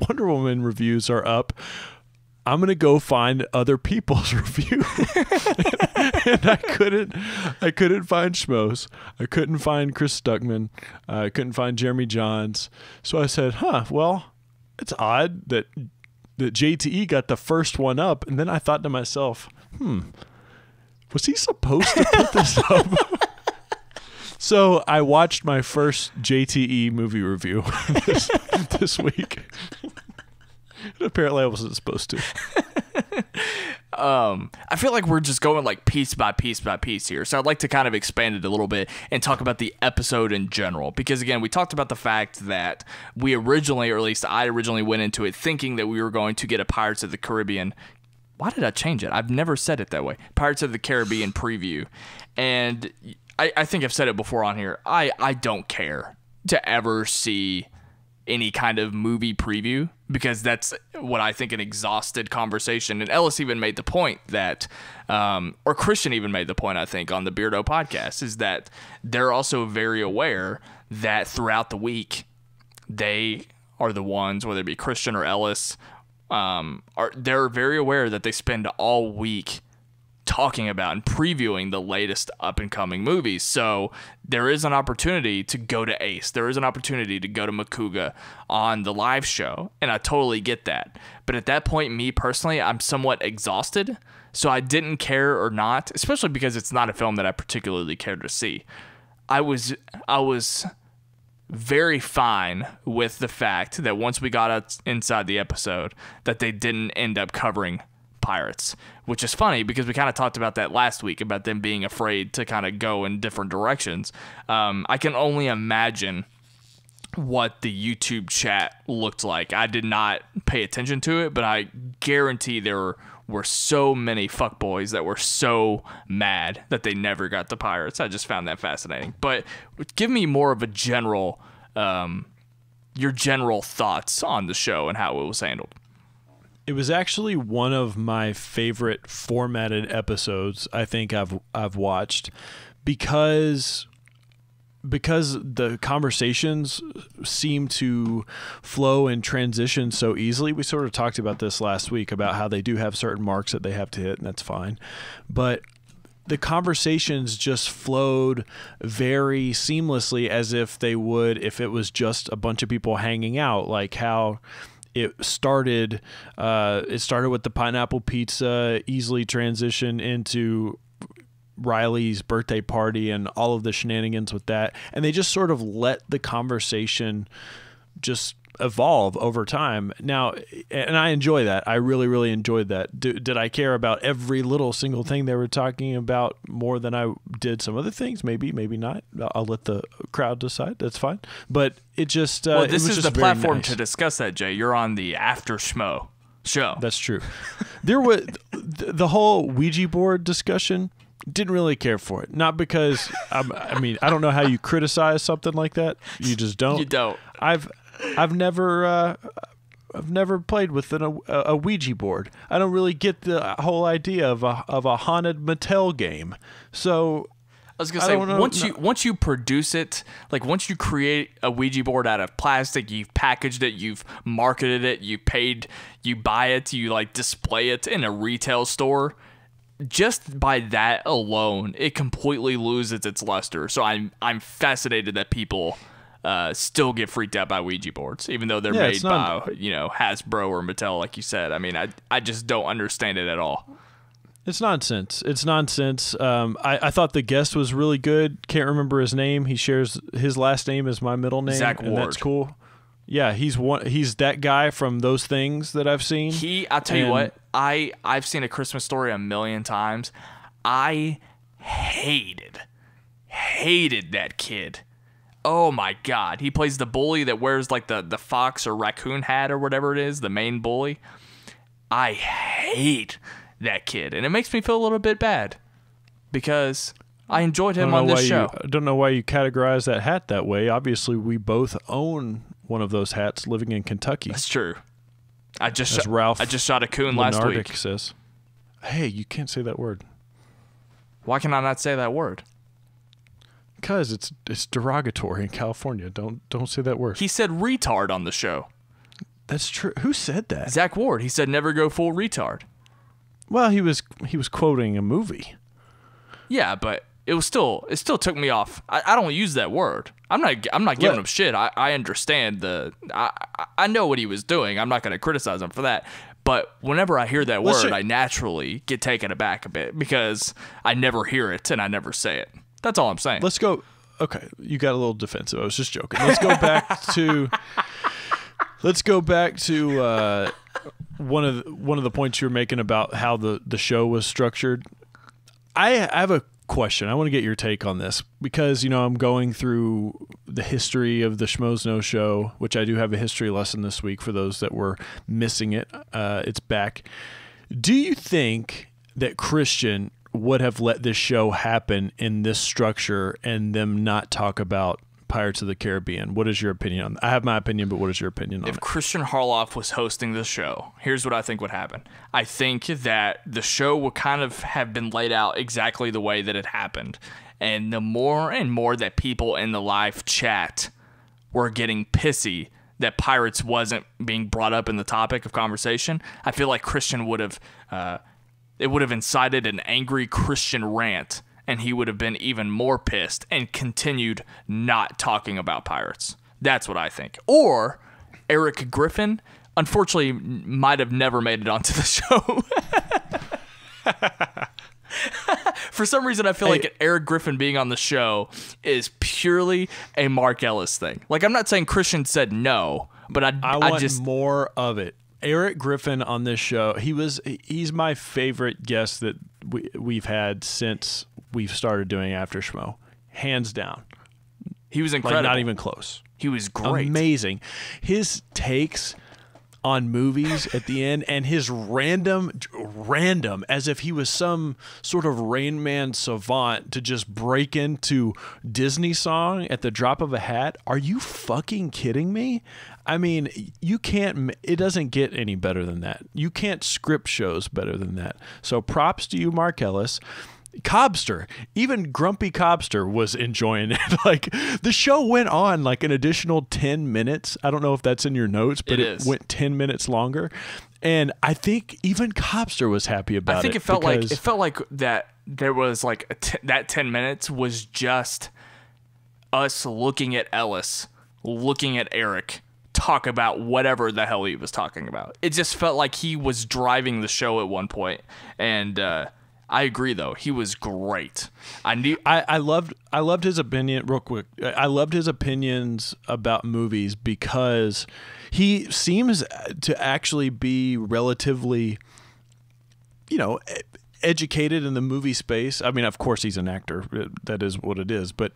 Wonder Woman reviews are up. I'm going to go find other people's review. And I couldn't find Schmoes. I couldn't find Chris Stuckman. I couldn't find Jeremy Johns. So I said, well, it's odd that JTE got the first one up. And then I thought to myself, was he supposed to put this up? So I watched my first JTE movie review this week. Apparently I wasn't supposed to. I feel like we're just going like piece by piece by piece here. So I'd like to kind of expand it a little bit and talk about the episode in general. Because again, we talked about the fact that we originally, or at least I originally went into it thinking that we were going to get a Pirates of the Caribbean. Why did I change it? I've never said it that way. Pirates of the Caribbean preview. And I think I've said it before on here. I don't care to ever see any kind of movie preview because that's what I think an exhausted conversation. And Ellis even made the point that, or Kristian even made the point, I think, on the Beardo podcast, is that they're also very aware that throughout the week, they are the ones, whether it be Kristian or Ellis, they're very aware that they spend all week talking about and previewing the latest up-and-coming movies. So there is an opportunity to go to Ace. There is an opportunity to go to Makuga on the live show, and I totally get that. But at that point, me personally, I'm somewhat exhausted, so I didn't care or not, especially because it's not a film that I particularly care to see. I was very fine with the fact that once we got inside the episode, that they didn't end up covering Pirates, which is funny because we kind of talked about that last week about them being afraid to kind of go in different directions. I can only imagine what the YouTube chat looked like. I did not pay attention to it, but I guarantee there were so many fuckboys that were so mad that they never got the Pirates. I just found that fascinating. But give me more of a general, your general thoughts on the show and how it was handled. It was actually one of my favorite formatted episodes I think I've watched because the conversations seem to flow and transition so easily. We sort of talked about this last week about how they do have certain marks that they have to hit, and that's fine. But the conversations just flowed very seamlessly as if they would if it was just a bunch of people hanging out, like how it started with the pineapple pizza, easily transitioned into Riley's birthday party and all of the shenanigans with that. And they just sort of let the conversation just evolve over time. Now, and I enjoy that. I really, really enjoyed that. Did I care about every little single thing they were talking about more than I did some other things? Maybe, maybe not. I'll let the crowd decide. That's fine. But it just well, this is the platform to discuss that, Jay. You're on the After Schmoe show. That's true. There was the whole Ouija board discussion. Didn't really care for it. Not because I mean, I don't know how you criticize something like that. You just don't. You don't. I've never played with a Ouija board. I don't really get the whole idea of a haunted Mattel game. So I was gonna say, once you produce it, like once you create a Ouija board out of plastic, you've packaged it, you've marketed it, you buy it, you like display it in a retail store. Just by that alone, it completely loses its luster. So I'm fascinated that people still get freaked out by Ouija boards, even though they're made by Hasbro or Mattel, like you said. I mean, I just don't understand it at all. It's nonsense. It's nonsense. I thought the guest was really good. Can't remember his name. He shares his last name as my middle name. Zack Ward. And that's cool. Yeah, he's that guy from those things that I've seen. I'll tell you what, I've seen A Christmas Story a million times. I hated that kid. Oh my God. He plays the bully that wears like the fox or raccoon hat or whatever it is, the main bully. I hate that kid. And it makes me feel a little bit bad because I enjoyed him on this show. I don't know why you categorize that hat that way. Obviously, we both own one of those hats living in Kentucky. That's true. I just shot a coon Lenardic last week. Says, hey, you can't say that word. Why can I not say that word? Because it's derogatory in California. Don't say that word. He said retard on the show. That's true. Who said that? Zack Ward. He said never go full retard. Well, he was quoting a movie. Yeah, but it still took me off. I don't use that word. I'm not giving him shit. I understand I know what he was doing. I'm not going to criticize him for that. But whenever I hear that word, I naturally get taken aback a bit because I never hear it and I never say it. That's all I'm saying. Let's go. Okay, you got a little defensive. I was just joking. Let's go back to. Let's go back to one of the points you were making about how the show was structured. I have a question. I want to get your take on this because I'm going through the history of the Schmoes Know Show, which I do have a history lesson this week for those that were missing it. It's back. Do you think that Kristian would have let this show happen in this structure and them not talk about Pirates of the Caribbean? What is your opinion on that? I have my opinion, but what is your opinion on it? If Kristian Harloff was hosting the show, here's what I think would happen. I think that the show would kind of have been laid out exactly the way that it happened. And the more and more that people in the live chat were getting pissy that Pirates wasn't being brought up in the topic of conversation, I feel like Kristian would have... it would have incited an angry Kristian rant, and he would have been even more pissed and continued not talking about Pirates. That's what I think. Or Eric Griffin, unfortunately, might have never made it onto the show. For some reason, I feel like Eric Griffin being on the show is purely a Mark Ellis thing. Like, I'm not saying Kristian said no, but I want more of it. Eric Griffin on this show, he's my favorite guest that we've had since we've started doing After Schmoe. Hands down. He was incredible. Like, not even close. He was great. Amazing. His takes on movies at the end and his random, as if he was some sort of Rain Man savant to just break into Disney song at the drop of a hat. Are you fucking kidding me? I mean, it doesn't get any better than that. You can't script shows better than that. So props to you, Mark Ellis. Cobster, even Grumpy Cobster was enjoying it. Like, the show went on like an additional 10 minutes. I don't know if that's in your notes, but it went 10 minutes longer. And I think even Cobster was happy about it. I think it felt like that there was like that 10 minutes was just us looking at Ellis, looking at Eric, talk about whatever the hell he was talking about. It just felt like he was driving the show at one point. And I agree, though. He was great. I loved his opinion. Real quick, I loved his opinions about movies because he seems to actually be relatively, educated in the movie space. I mean, of course, he's an actor. That is what it is. But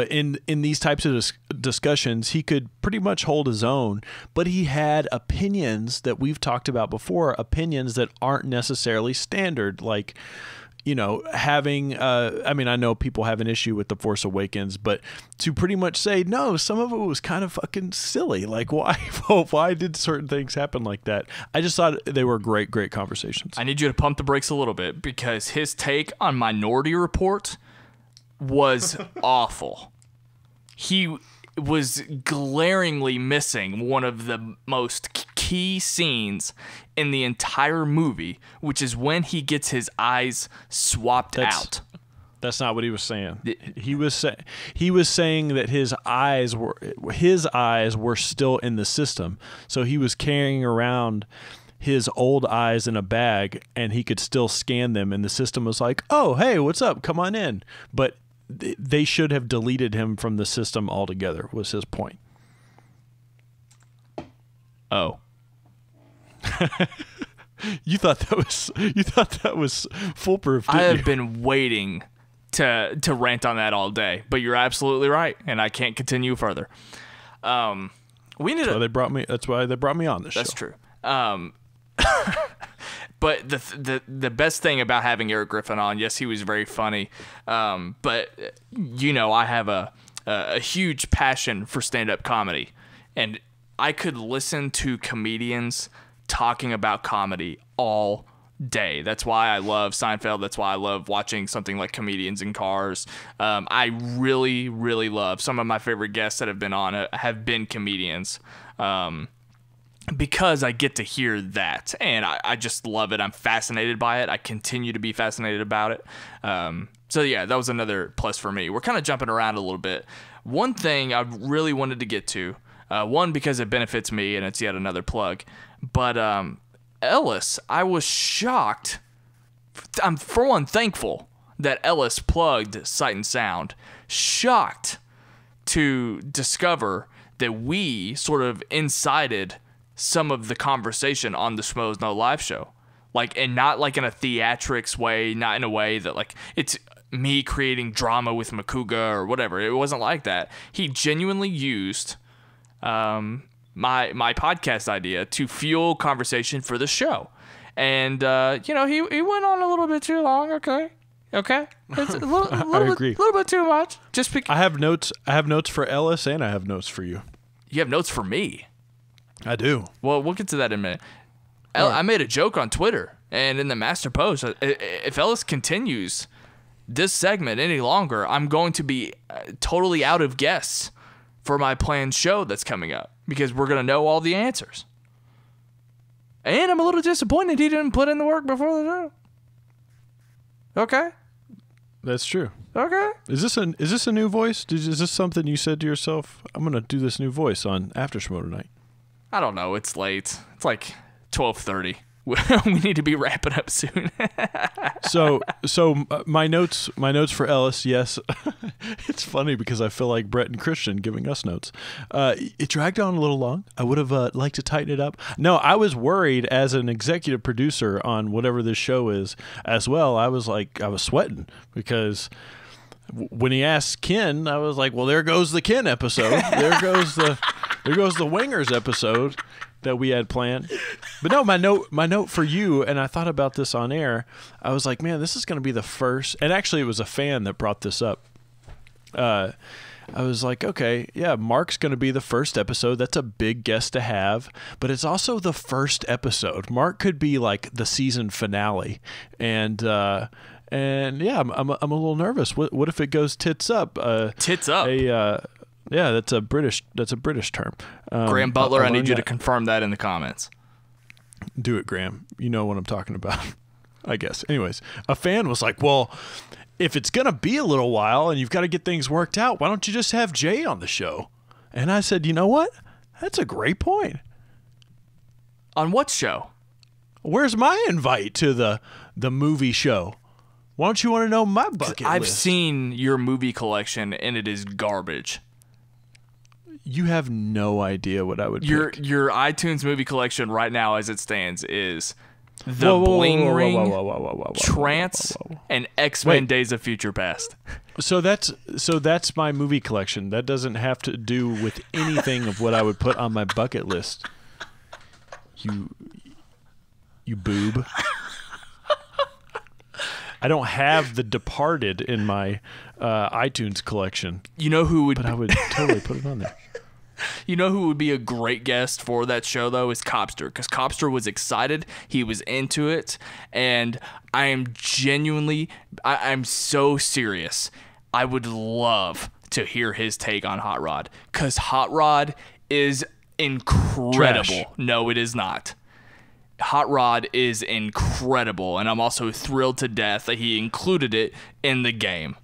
in these types of discussions, he could pretty much hold his own. But he had opinions that we've talked about before. Opinions that aren't necessarily standard, like, having, I know people have an issue with The Force Awakens, but to pretty much say, no, some of it was kind of fucking silly. Like, why did certain things happen like that? I just thought they were great conversations. I need you to pump the brakes a little bit because his take on Minority Report was awful. He was glaringly missing one of the most key scenes in the entire movie, which is when he gets his eyes swapped out. That's not what he was saying. He was saying that his eyes were still in the system. So he was carrying around his old eyes in a bag, and he could still scan them, and the system was like, "Oh, hey, what's up? Come on in." But they should have deleted him from the system altogether, was his point. Oh. You thought that was foolproof, didn't I have you? been waiting to rant on that all day, but you're absolutely right, and I can't continue further. That's why they brought me on this show. That's true. But the best thing about having Eric Griffin on, yes, he was very funny, but I have a huge passion for stand-up comedy, and I could listen to comedians talking about comedy all day. That's why I love Seinfeld. That's why I love watching something like Comedians in Cars. I really, really love some of my favorite guests that have been on have been comedians. Because I get to hear that, and I just love it. I'm fascinated by it. I continue to be fascinated about it. So yeah, that was another plus for me. We're kind of jumping around a little bit. One thing I really wanted to get to, one, because it benefits me, and it's yet another plug, but Ellis, I was shocked. I'm, for one, thankful that Ellis plugged Sight and Sound. Shocked to discover that we sort of incited some of the conversation on the Schmoes Know live show, and not like in a theatrics way, not in a way that like it's me creating drama with Makuga or whatever. It wasn't like that. He genuinely used my podcast idea to fuel conversation for the show, and he went on a little bit too long. Okay, it's a little bit too much. I have notes. I have notes for Ellis, and I have notes for you. You have notes for me. I do. Well, we'll get to that in a minute. I made a joke on Twitter, and in the master post, if Ellis continues this segment any longer, I'm going to be totally out of guests for my planned show that's coming up, because we're going to know all the answers. And I'm a little disappointed he didn't put in the work before the show. Okay? That's true. Okay. Is this a new voice? Is this something you said to yourself? I'm going to do this new voice on After Schmoe tonight. I don't know. It's late. It's like 12:30. We need to be wrapping up soon. So my notes for Ellis. Yes, it's funny because I feel like Brett and Kristian giving us notes. It dragged on a little long. I would have liked to tighten it up. No, I was worried as an executive producer on whatever this show is as well. I was sweating because when he asked Ken, I was like, well, there goes the Ken episode. There goes the Wingers episode that we had planned. But no, my note for you, and I thought about this on air, I was like, man, this is going to be the first, and actually it was a fan that brought this up. I was like, okay, yeah, Mark's going to be the first episode. That's a big guest to have, but it's also the first episode. Mark could be like the season finale, and yeah, I'm a little nervous. What if it goes tits up? Tits up. Yeah, that's a British term. Graham Butler, I need you to confirm that in the comments. Do it, Graham. You know what I'm talking about, I guess. Anyways, a fan was like, well, if it's going to be a little while and you've got to get things worked out, why don't you just have Jay on the show? And I said, you know what? That's a great point. On what show? Where's my invite to the movie show? Why don't you want to know my bucket list? I've seen your movie collection, and it is garbage. You have no idea what I would pick. Your iTunes movie collection right now, as it stands, is The Bling Ring, Trance, and X-Men Days of Future Past. So that's my movie collection. That doesn't have to do with anything of what I would put on my bucket list. You boob. I don't have The Departed in my iTunes collection. You know who would? But I would totally put it on there. You know who would be a great guest for that show, though, is Copster, because Copster was excited. He was into it, and I am genuinely, I'm so serious. I would love to hear his take on Hot Rod, because Hot Rod is incredible. Trash. No, it is not. Hot Rod is incredible, and I'm also thrilled to death that he included it in the game.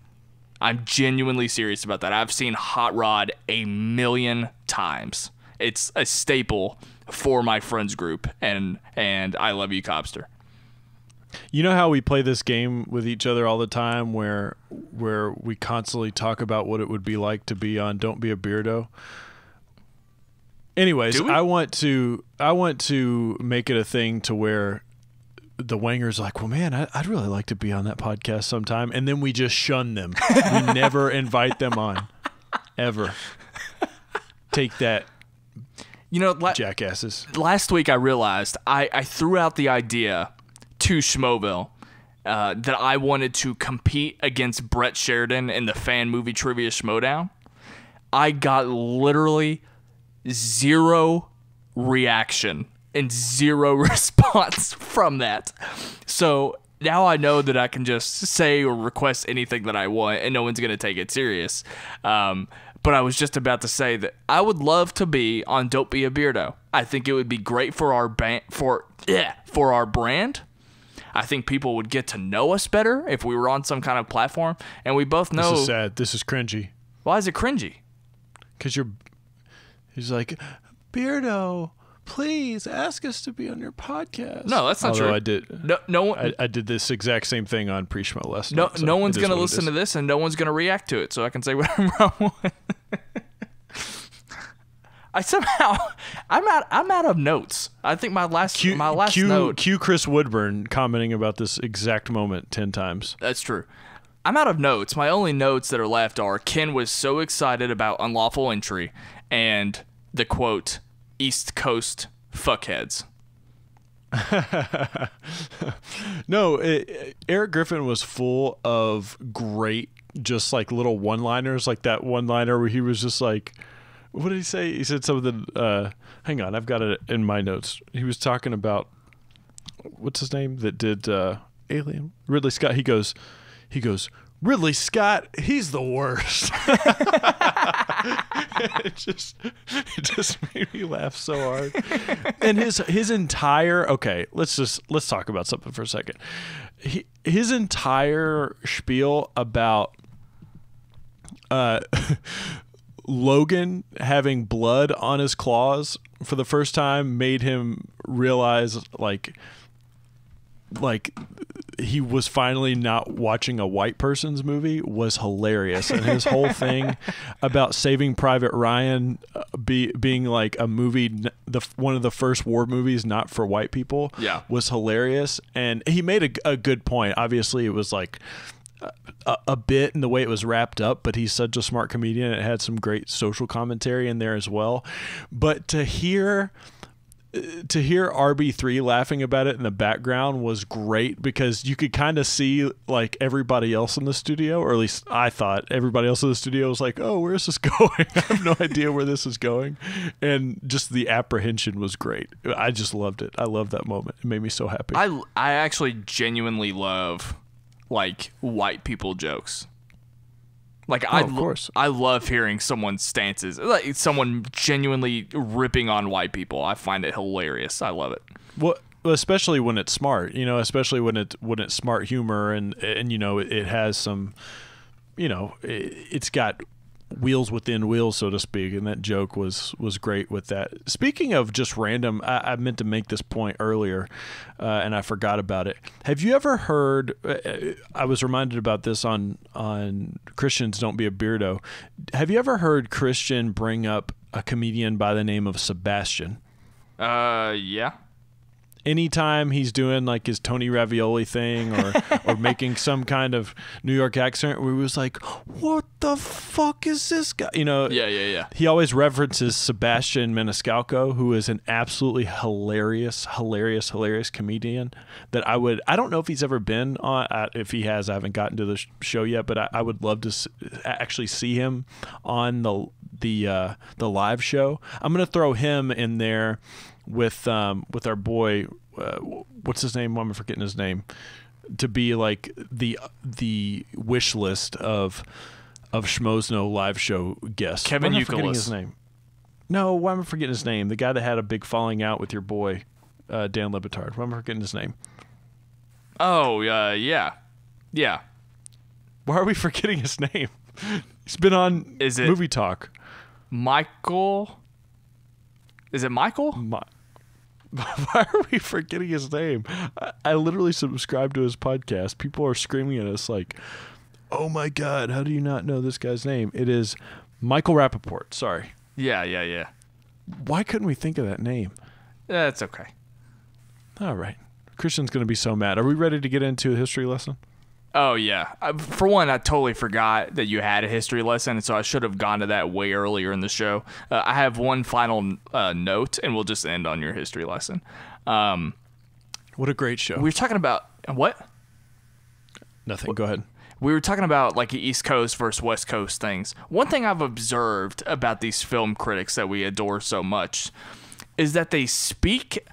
I'm genuinely serious about that. I've seen Hot Rod a million times. It's a staple for my friends group, and I love you, Cobster. You know how we play this game with each other all the time, where we constantly talk about what it would be like to be on Don't Be a Beardo? Anyways, I want to make it a thing to where the Wanger's like, well, man, I'd really like to be on that podcast sometime, and then we just shun them. We never invite them on, ever. Take that, jackasses. Last week I realized I threw out the idea to Schmoeville that I wanted to compete against Brett Sheridan in the fan movie trivia Schmoedown. I got literally 0 reaction and 0 response from that. So now I know that I can just say or request anything that I want, and no one's going to take it serious. But I was just about to say that I would love to be on Don't Be a Beardo. I think it would be great for our for our brand. I think people would get to know us better if we were on some kind of platform. And we both know... This is sad. This is cringy. Why is it cringy? Because he's like, Beardo, please ask us to be on your podcast. No, that's not true. I did. No one. I did this exact same thing on pre-Schmoe last night. No one's going to listen to this, and no one's going to react to it, so I can say whatever I want. I'm out of notes. I think my last note. Cue Chris Woodburn commenting about this exact moment 10 times. That's true. I'm out of notes. My only notes that are left are Ken was so excited about unlawful entry and the quote, East Coast fuckheads. No, Eric Griffin was full of great, just like little one-liners, like that one-liner where he was just like, what did he say? He said something, hang on, I've got it in my notes. He was talking about, what's his name that did Alien? Ridley Scott. He goes, Ridley Scott, he's the worst. it just made me laugh so hard. And his entire, okay, let's talk about something for a second. His entire spiel about Logan having blood on his claws for the first time made him realize like he was finally not watching a white person's movie was hilarious. And his whole thing about Saving Private Ryan being like a movie, one of the first war movies not for white people, was hilarious. And he made a good point. Obviously it was like a bit in the way it was wrapped up, but he's such a smart comedian. It had some great social commentary in there as well. But to hear RB3 laughing about it in the background was great, because you could kind of see like everybody else in the studio, or at least I thought everybody else in the studio was like, oh, where's this going? I have no idea where this is going. And just the apprehension was great. I just loved it. I loved that moment. It made me so happy. I actually genuinely love like white people jokes. Like of course. I love hearing someone's stances, like someone genuinely ripping on white people. I find it hilarious. I love it. Well, especially when it's smart, especially when it's smart humor and it has some, it's got wheels within wheels, so to speak, and that joke was great with that. Speaking of just random, I meant to make this point earlier, and I forgot about it. Have you ever heard? I was reminded about this on Christian's Don't Be a Beardo. Have you ever heard Kristian bring up a comedian by the name of Sebastian? Yeah. Anytime he's doing like his Tony Ravioli thing or making some kind of New York accent where he was like, what the fuck is this guy? Yeah. He always references Sebastian Maniscalco, who is an absolutely hilarious comedian that I don't know if he's ever been on. If he has, I haven't gotten to the show yet, but I would love to actually see him on the live show. I'm going to throw him in there with our boy, what's his name? I'm forgetting his name. To be like the wish list of of Schmoes Know live show guest. Kevin Why am I forgetting Youkilis. his name? No, why am I forgetting his name? The guy that had a big falling out with your boy, Dan Lebitard. Why am I forgetting his name? Oh, yeah. Yeah. Why are we forgetting his name? He's been on Is it- Movie Talk. Michael? Is it Michael? Why are we forgetting his name? I literally subscribe to his podcast. People are screaming at us like, oh my God, how do you not know this guy's name? It is Michael Rappaport. Sorry. Yeah. Why couldn't we think of that name? That's okay. All right. Kristian's going to be so mad. Are we ready to get into a history lesson? Oh, yeah. For one, I totally forgot that you had a history lesson, and so I should have gone to that way earlier in the show. I have one final note, and we'll just end on your history lesson. What a great show. We were talking about... What? Nothing. Go ahead. We were talking about like East Coast versus West Coast things. One thing I've observed about these film critics that we adore so much is that they speak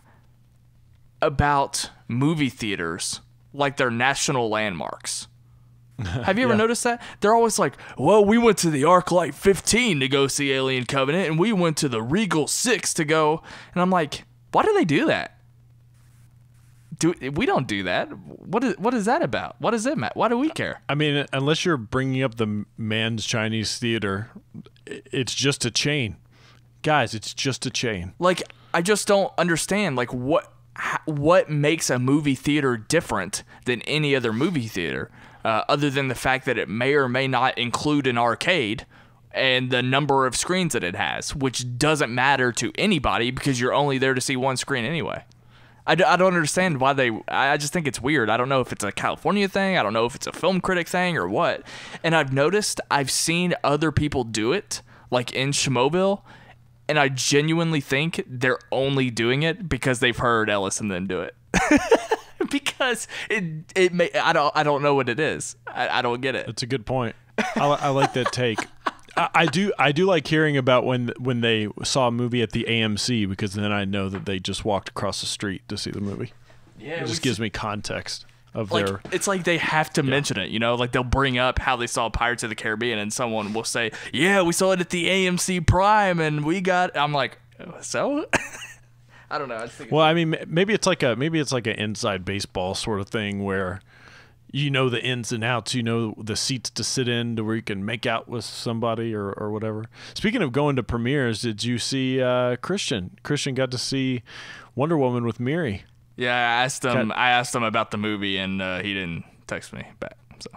about movie theaters like they're national landmarks. Have you ever noticed that? They're always like, well, we went to the ArcLight 15 to go see Alien Covenant, and we went to the Regal 6 to go. And I'm like, why do they do that? We don't do that. What is that about? What is it, Matt? Why do we care? I mean, unless you're bringing up the Mann's Chinese Theater, it's just a chain. Guys, it's just a chain. Like, I just don't understand, like, what makes a movie theater different than any other movie theater, other than the fact that it may or may not include an arcade and the number of screens that it has, which doesn't matter to anybody because you're only there to see one screen anyway. I don't understand why I just think it's weird. I don't know if it's a California thing. I don't know if it's a film critic thing or what. And I've seen other people do it, like in Schmoeville, and I genuinely think they're only doing it because they've heard Ellis and them do it. Because I don't know what it is. I don't get it. That's a good point. I like that take. I do like hearing about when they saw a movie at the AMC, because then I know that they just walked across the street to see the movie. Yeah, it just gives me context of like, their... It's like they have to mention it, you know? Like they'll bring up how they saw Pirates of the Caribbean and someone will say, yeah, we saw it at the AMC Prime and we got... I'm like, so? I don't know. I just think I mean, maybe it's like an inside baseball sort of thing where... You know the ins and outs. You know the seats to sit in to where you can make out with somebody or whatever. Speaking of going to premieres, did you see Kristian? Kristian got to see Wonder Woman with Miri. Yeah, I asked him about the movie, and he didn't text me back. So,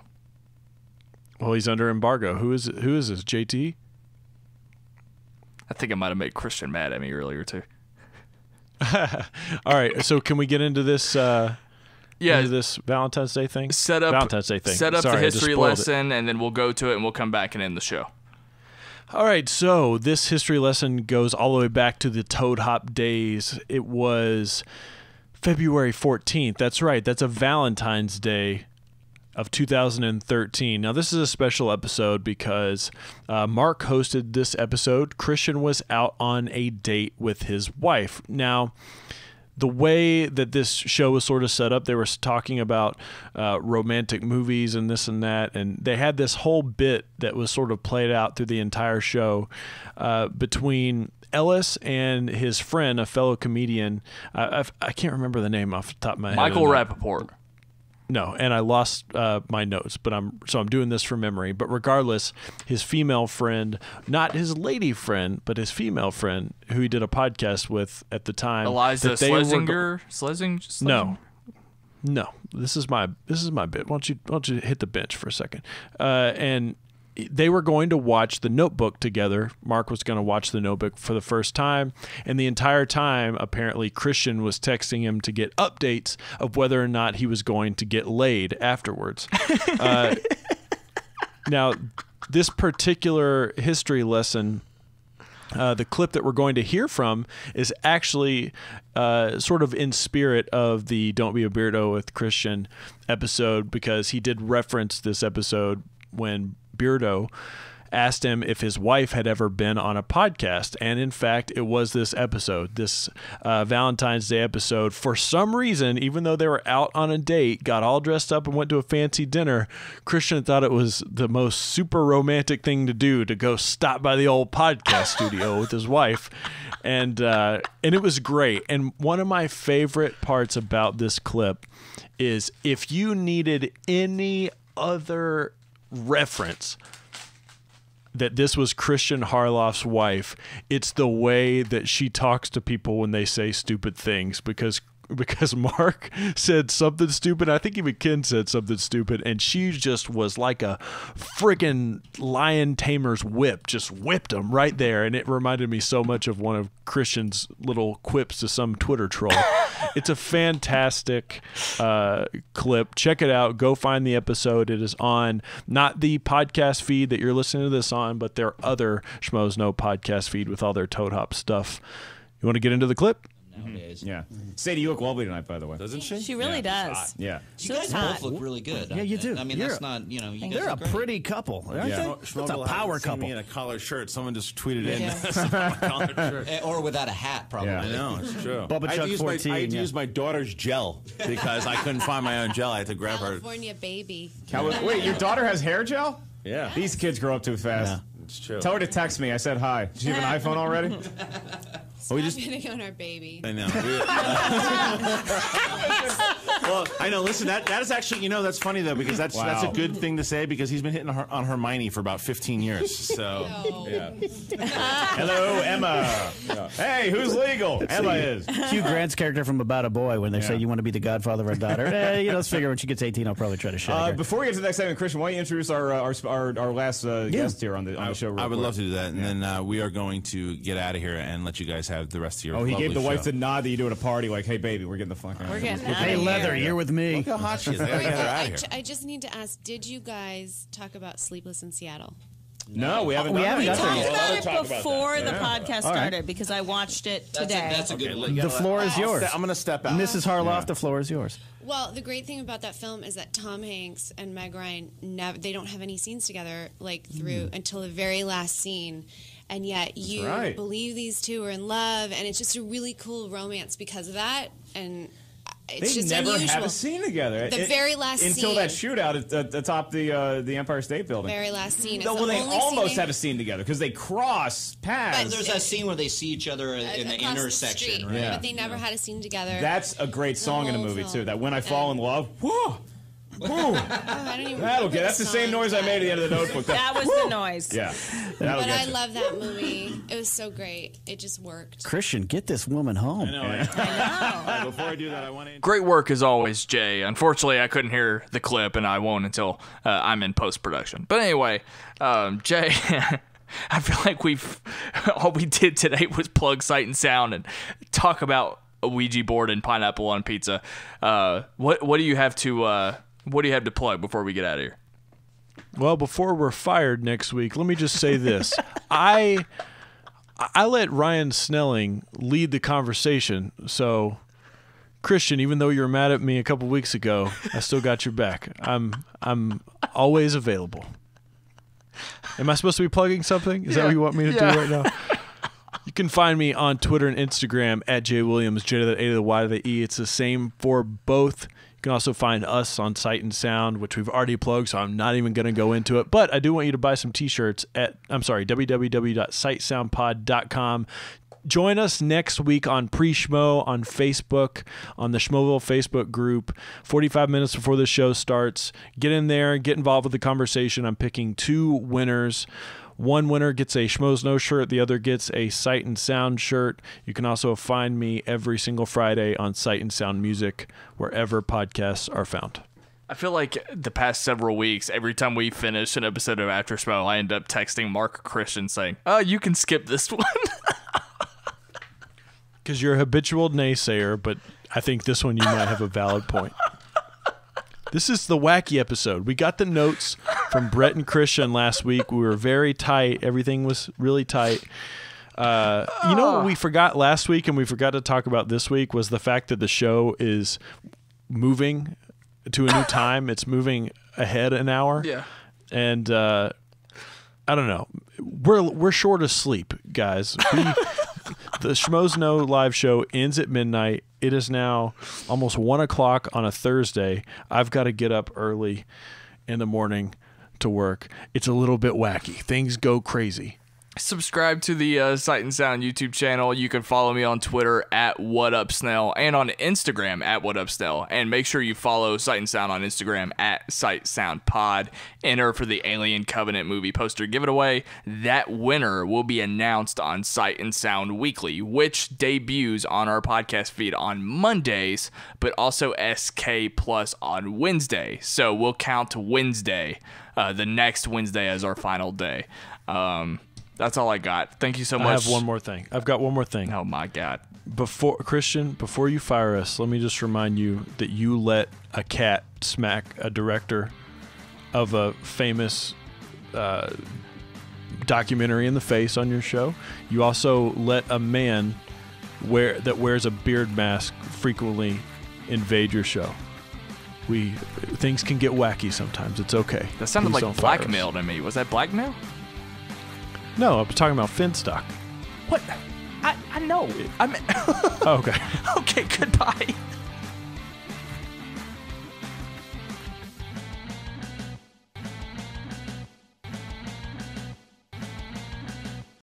well, he's under embargo. Who is this? JT? I think I might have made Kristian mad at me earlier too. All right, so can we get into this? Into this Valentine's Day thing? Valentine's Day thing. Set up Sorry, the history lesson, and then we'll go to it, and we'll come back and end the show. All right, so this history lesson goes all the way back to the Toad Hop days. It was February 14th. That's right. That's a Valentine's Day of 2013. Now, this is a special episode because Mark hosted this episode. Kristian was out on a date with his wife. Now, the way that this show was sort of set up, they were talking about romantic movies and this and that, and they had this whole bit that was sort of played out through the entire show between Ellis and his friend, a fellow comedian. I can't remember the name off the top of my head. Michael Rappaport. No, and I lost my notes, but I'm doing this from memory. But regardless, his female friend, not his lady friend, but his female friend, who he did a podcast with at the time, Eliza Schlesinger. No, this is my bit. Why don't you hit the bench for a second? And they were going to watch The Notebook together. Mark was going to watch The Notebook for the first time, and the entire time, apparently, Kristian was texting him to get updates of whether or not he was going to get laid afterwards. Now, this particular history lesson, the clip that we're going to hear from, is actually sort of in spirit of the Don't Be a Beardo with Kristian episode, because he did reference this episode when Beardo asked him if his wife had ever been on a podcast. And in fact, it was this episode, this Valentine's Day episode. For some reason, even though they were out on a date, got all dressed up and went to a fancy dinner, Kristian thought it was the most super romantic thing to do to go stop by the old podcast studio with his wife. And it was great. And one of my favorite parts about this clip is if you needed any other reference that this was Kristian Harloff's wife, it's the way that she talks to people when they say stupid things, because Mark said something stupid. I think even Ken said something stupid, and she just was like a friggin' lion tamer's whip, just whipped him right there. And it reminded me so much of one of Kristian's little quips to some Twitter troll. It's a fantastic clip. Check it out. Go find the episode. It is on not the podcast feed that you're listening to this on, but their other Schmoes Know podcast feed with all their Toad Hop stuff. You want to get into the clip? Nowadays. Yeah. Sadie, you look lovely tonight, by the way. Doesn't she? She really does. Yeah. She You looks guys hot. both look really good. Yeah, you do. I mean, You're that's not, you know, you guys They're a look great. pretty couple, aren't Yeah. they? That's a power couple. Me in a collared shirt. Someone just tweeted Yeah. in. Collared shirt. Or without a hat, probably. Yeah. I know, it's true. Bubba I had Chuck to use 14, I had to yeah. use my daughter's gel because I couldn't find my own gel. I had to grab her. California baby. Wait, your daughter has hair gel? Yeah, These kids grow up too fast. it's true. Tell her to text me. I said hi. Does she have an iPhone already? Stop hitting on our baby. I know. Well, I know. Listen, that is actually, you know, that's funny though, because that's a good thing to say, because he's been hitting on Hermione for about 15 years. So No. Yeah. Hello, Emma. Hey, who's legal? Emma is. Hugh Grant's character from About a Boy, when they say you want to be the godfather of our daughter. Let's figure when she gets 18, I'll probably try to shag her. Before we get to the next segment, Kristian, why don't you introduce our last guest here on the show? Real I would quick. love to do that, and then we are going to get out of here and let you guys have the rest of your. Oh, he lovely gave the wife show. the nod that you do at a party, like, "Hey, baby, we're getting the fuck out." We're getting out Hey, of Leather, here. you're with me. Look how hot she is. I gotta get her out of here. I just need to ask, did you guys talk about Sleepless in Seattle? No, we haven't. We done haven't that. got We there talked yet. about it before the Yeah. podcast started because I watched it today. That's a good one. The floor is yours. I'm going to step out. Mrs. Harloff, the floor is yours. Well, the great thing about that film is that Tom Hanks and Meg Ryan they don't have any scenes together through until the very last scene. And yet you right. believe these two are in love, and it's just a really cool romance because of that. And it's They just never unusual. have a scene together. The very last until scene. that shootout at the top of the Empire State Building. Very last scene. No, It's well, the they only almost scene have a scene together because they cross paths. But There's that scene where they see each other in the across the intersection, street, right? Yeah. But they never had a scene together. That's a great song in a whole movie film. too. That "When I Fall in Love." Whoa, I don't even that'll remember get. That's the same song, noise I made at the end of the Notebook. That was the noise. Yeah, that'll But get I you. love that movie. It was so great. It just worked. Kristian, get this woman home. Before I do that, I want to. Great work as always, Jay. Unfortunately, I couldn't hear the clip, and I won't until I'm in post-production. But anyway, Jay, I feel like all we did today was plug Sight and Sound and talk about a Ouija board and pineapple on pizza. What do you have to plug before we get out of here? Well, before we're fired next week, let me just say this. I let Ryan Snelling lead the conversation. So, Kristian, even though you were mad at me a couple weeks ago, I still got your back. I'm always available. Am I supposed to be plugging something? Is that what you want me to do right now? You can find me on Twitter and Instagram at Jaye Williams, J to the A to the Y to the E. It's the same for both. You can also find us on Sight and Sound, which we've already plugged, so I'm not even going to go into it. But I do want you to buy some T-shirts at, www.sightsoundpod.com. Join us next week on Pre-Schmoe on Facebook, on the Schmoeville Facebook group, 45 minutes before the show starts. Get in there, get involved with the conversation. I'm picking 2 winners. One winner gets a Schmoes Know shirt. The other gets a Sight and Sound shirt. You can also find me every single Friday on Sight and Sound Music, wherever podcasts are found. I feel like the past several weeks, every time we finish an episode of After Schmoe, I end up texting Mark or Kristian saying, "Oh, you can skip this one." Because you're a habitual naysayer, but I think this one you might have a valid point. This is the wacky episode. We got the notes from Brett and Kristian last week. We were very tight. Everything was really tight. You know what we forgot last week and we forgot to talk about this week was the fact that the show is moving to a new time. It's moving ahead an hour. Yeah. And I don't know. We're short of sleep, guys. The Schmoes Know live show ends at midnight. It is now almost 1 o'clock on a Thursday. I've got to get up early in the morning to work. It's a little bit wacky. Things go crazy. Subscribe to the Sight and Sound YouTube channel. You can follow me on Twitter at WhatUpSnell and on Instagram at WhatUpSnell. And make sure you follow Sight and Sound on Instagram at SightSoundPod. Enter for the Alien Covenant movie poster giveaway. That winner will be announced on Sight and Sound Weekly, which debuts on our podcast feed on Mondays, but also SK Plus on Wednesday. So we'll count Wednesday, the next Wednesday, as our final day. That's all I got. Thank you so much. I have one more thing. I've got one more thing. Oh, my God. Kristian, before you fire us, let me just remind you that you let a cat smack a director of a famous documentary in the face on your show. You also let a man that wears a beard mask frequently invade your show. Things can get wacky sometimes. It's okay. That sounded Please like don't fire us. blackmail to me. Was that blackmail? No, I'm talking about Finstock. What? I know. I mean, Oh, okay. okay, goodbye.